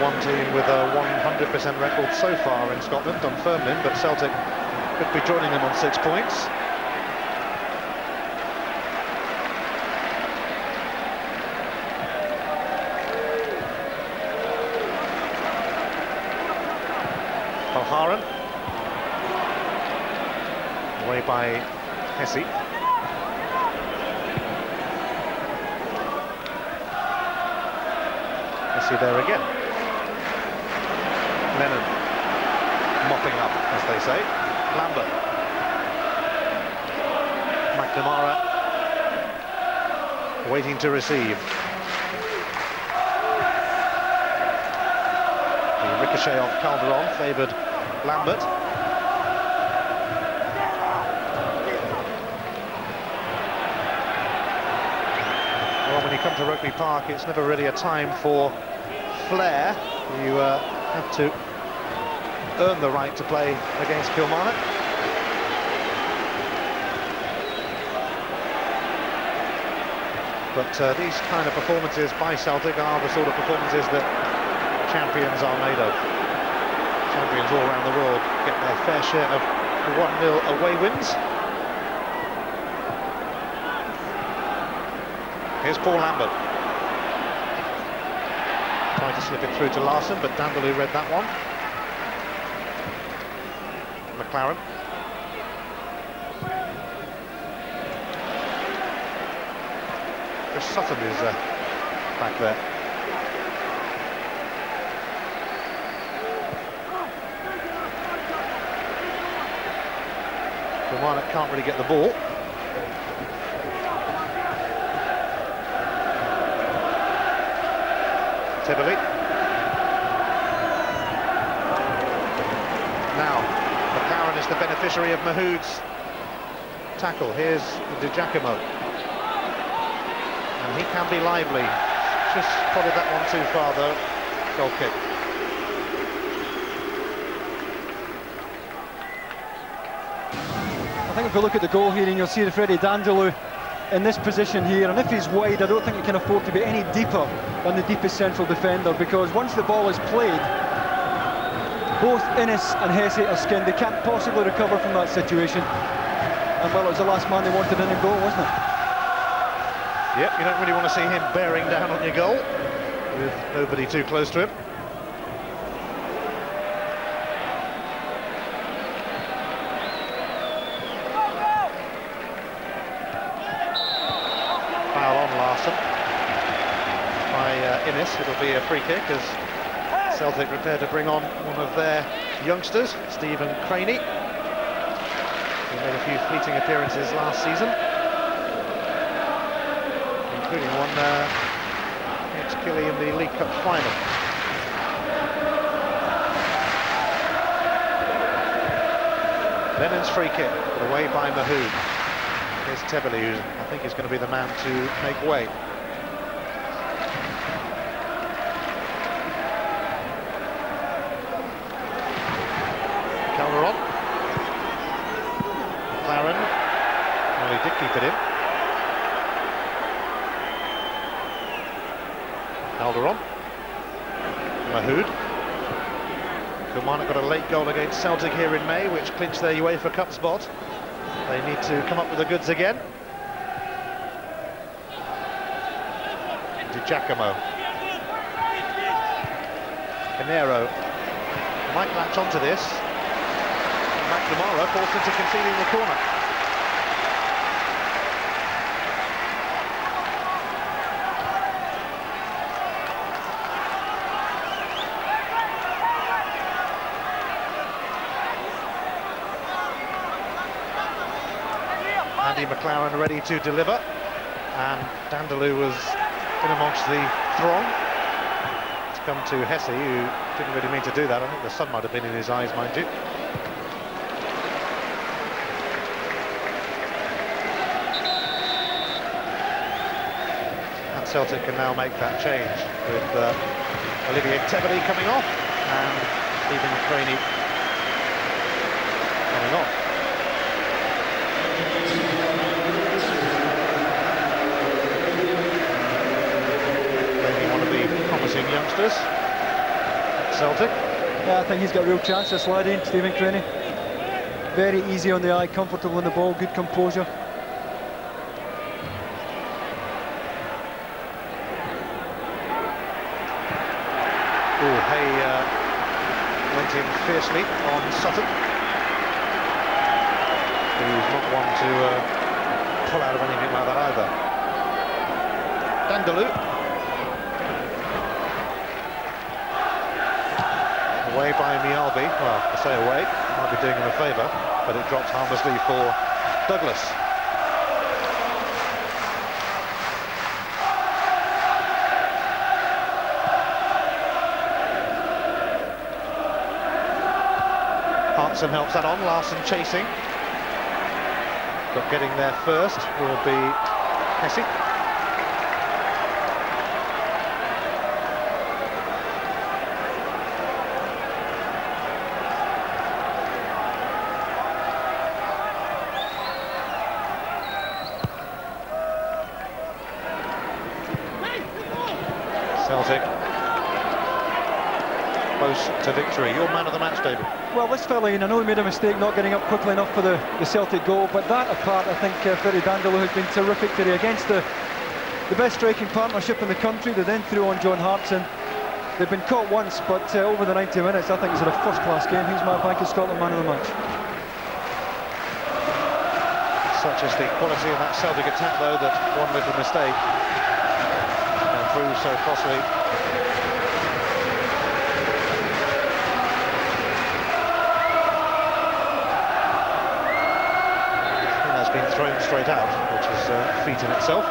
One team with a 100% record so far in Scotland, Dunfermline, but Celtic could be joining them on 6 points. O'Haran, away by Hessey. Hessey there again. Lennon mopping up, as they say. Lambert. McNamara waiting to receive. The ricochet off Calderon favoured Lambert. Well, when you come to Rugby Park, it's never really a time for flair. You have to earn the right to play against Kilmarnock. But these kind of performances by Celtic are the sort of performances that champions are made of. Champions all around the world get their fair share of 1-0 away wins. Here's Paul Lambert. Trying to slip it through to Larson, but Dindeleux read that one. McLaren. Chris Sutton is back there. Kilmarnock can't really get the ball. Tebele. Now, McLaren is the beneficiary of Mahood's tackle. Here's Giacomo. And he can be lively. Just prodded that one too far, though. Goal kick. I think if we look at the goal here, and you'll see the Freddie Dindeleux in this position here, and if he's wide, I don't think he can afford to be any deeper than the deepest central defender, because once the ball is played, both Innes and Hessey are skinned. They can't possibly recover from that situation. And well, it was the last man they wanted in a goal, wasn't it? Yep, you don't really want to see him bearing down on your goal with nobody too close to him. Foul on Larson by Innes. It'll be a free kick as Celtic prepare to bring on one of their youngsters, Stephen Craney. He made a few fleeting appearances last season, including one against Killie in the League Cup final. Lennon's free kick, put away by Mahood. Here's Tebele, who I think is going to be the man to make way. Calderon. McLaren. Well, he did keep it in. Calderon. Mahood. Kilmarnock got a late goal against Celtic here in May, which clinched their UEFA Cup spot. They need to come up with the goods again. Giacomo. Canero might latch onto this. McNamara forced into conceding the corner. McLaren ready to deliver, and Dindeleux was in amongst the throng. It's come to Hessey, who didn't really mean to do that. I think the sun might have been in his eyes, mind you. And Celtic can now make that change with Olivier Tebele coming off and Stephen Craney coming on. Promising youngsters at Celtic. Yeah, I think he's got a real chance of sliding, Stephen Craney. Very easy on the eye, comfortable in the ball, good composure. Oh, Hay went in fiercely on Sutton, who's not one to pull out of anything like that either. Dindeleux. Away by Mialbi. Well, I say away, might be doing him a favour. but it drops harmlessly for Douglas. Hartson helps that on, Larson chasing. But getting there first will be Hessey. Celtic close to victory. Your man of the match, David. Well, this fella, I know he made a mistake not getting up quickly enough for the Celtic goal, but that apart, I think Dindeleux has been terrific today against the best striking partnership in the country. They then threw on John Hartson. They've been caught once, but over the 90 minutes, I think it's a first-class game. He's my Bank of Scotland man of the match. Such is the quality of that Celtic attack, though, that one little mistake can prove so costly. Been thrown straight out, which is a feat in itself.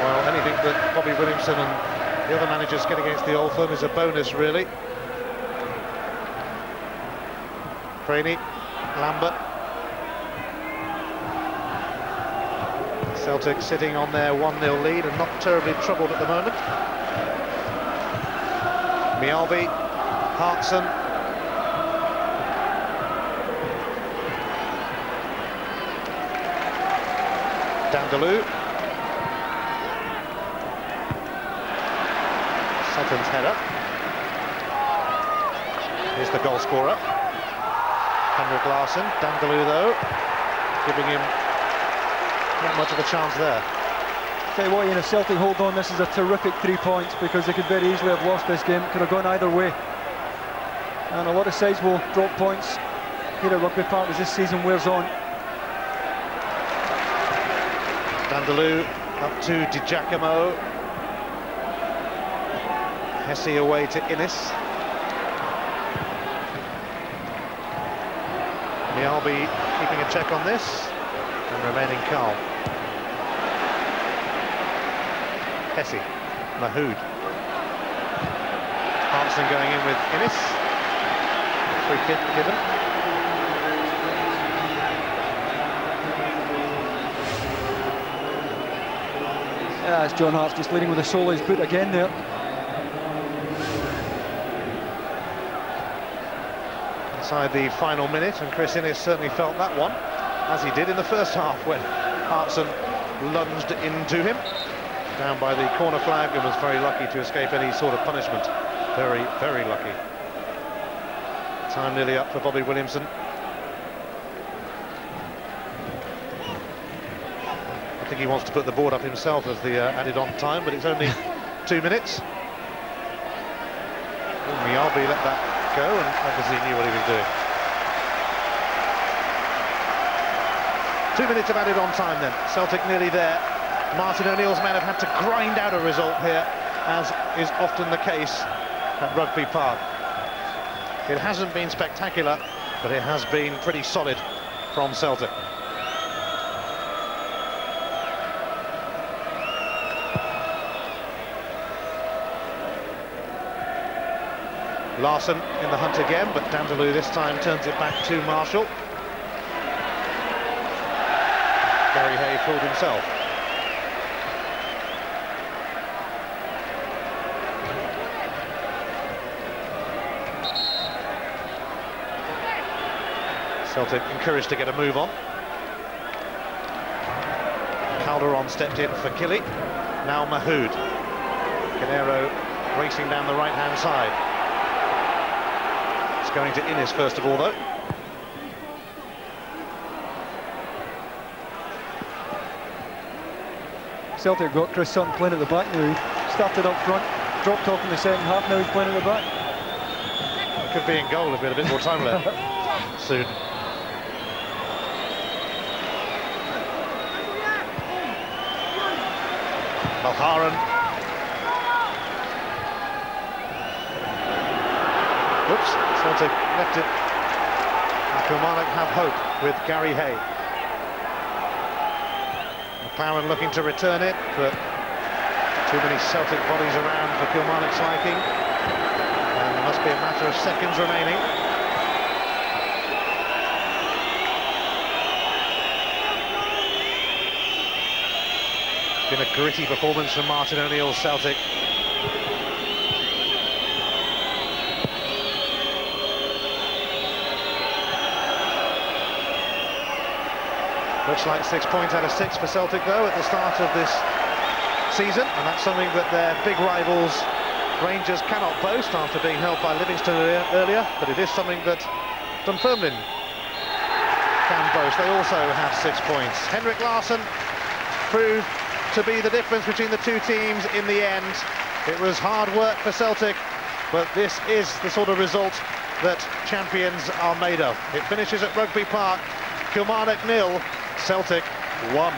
Well, anything that Bobby Williamson and the other managers get against the old firm is a bonus, really. Craney, Lambert. Celtic sitting on their 1-0 lead and not terribly troubled at the moment. Mialbi, Hartson. Dindeleux. Sutton's header. Here's the goal scorer, Henrik Larsson. Dindeleux, though, giving him not much of a chance there. Tell you what, Celtic hold on. This is a terrific 3 points because they could very easily have lost this game. Could have gone either way. And a lot of sides will drop points here at Rugby Park as this season wears on. Dindeleux up to Giacomo. Hessey away to Innes. Mialbi keeping a check on this and remaining calm. Hessey, Mahood. Hartson going in with Innes. Free kick given. Yeah, it's John Hart's just leading with the sole of his boot again there. Inside the final minute, and Chris Innes certainly felt that one, as he did in the first half when Hartson lunged into him. Down by the corner flag and was very lucky to escape any sort of punishment. Very, very lucky. Time nearly up for Bobby Williamson. I think he wants to put the board up himself as the added on time, but it's only 2 minutes. Mialbi let that go and obviously knew what he was doing. 2 minutes of added on time then. Celtic nearly there. Martin O'Neill's men have had to grind out a result here, as is often the case at Rugby Park. It hasn't been spectacular, but it has been pretty solid from Celtic. Larsson in the hunt again, but Dindeleux this time turns it back to Marshall. Gary Hay fooled himself. Celtic encouraged to get a move on. Calderon stepped in for Killie. Now Mahood. Canero racing down the right-hand side. It's going to Innes first of all, though. Celtic got Chris Sutton playing at the back now. He started up front, dropped off in the second half, now he's playing at the back. Could be in goal if we had a bit more time left soon. McLaren. stops. Celtic left it. And Kilmarnock have hope with Gary Hay. McLaren looking to return it, but too many Celtic bodies around for Kilmarnock's liking. And there must be a matter of seconds remaining. Been a gritty performance from Martin O'Neill's Celtic. Looks like 6 points out of 6 for Celtic, though, at the start of this season, and that's something that their big rivals Rangers cannot boast after being held by Livingston earlier, but it is something that Dunfermline can boast. They also have 6 points. Henrik Larsson proved to be the difference between the two teams in the end. It was hard work for Celtic, but this is the sort of result that champions are made of. It finishes at Rugby Park. Kilmarnock 0, Celtic 1.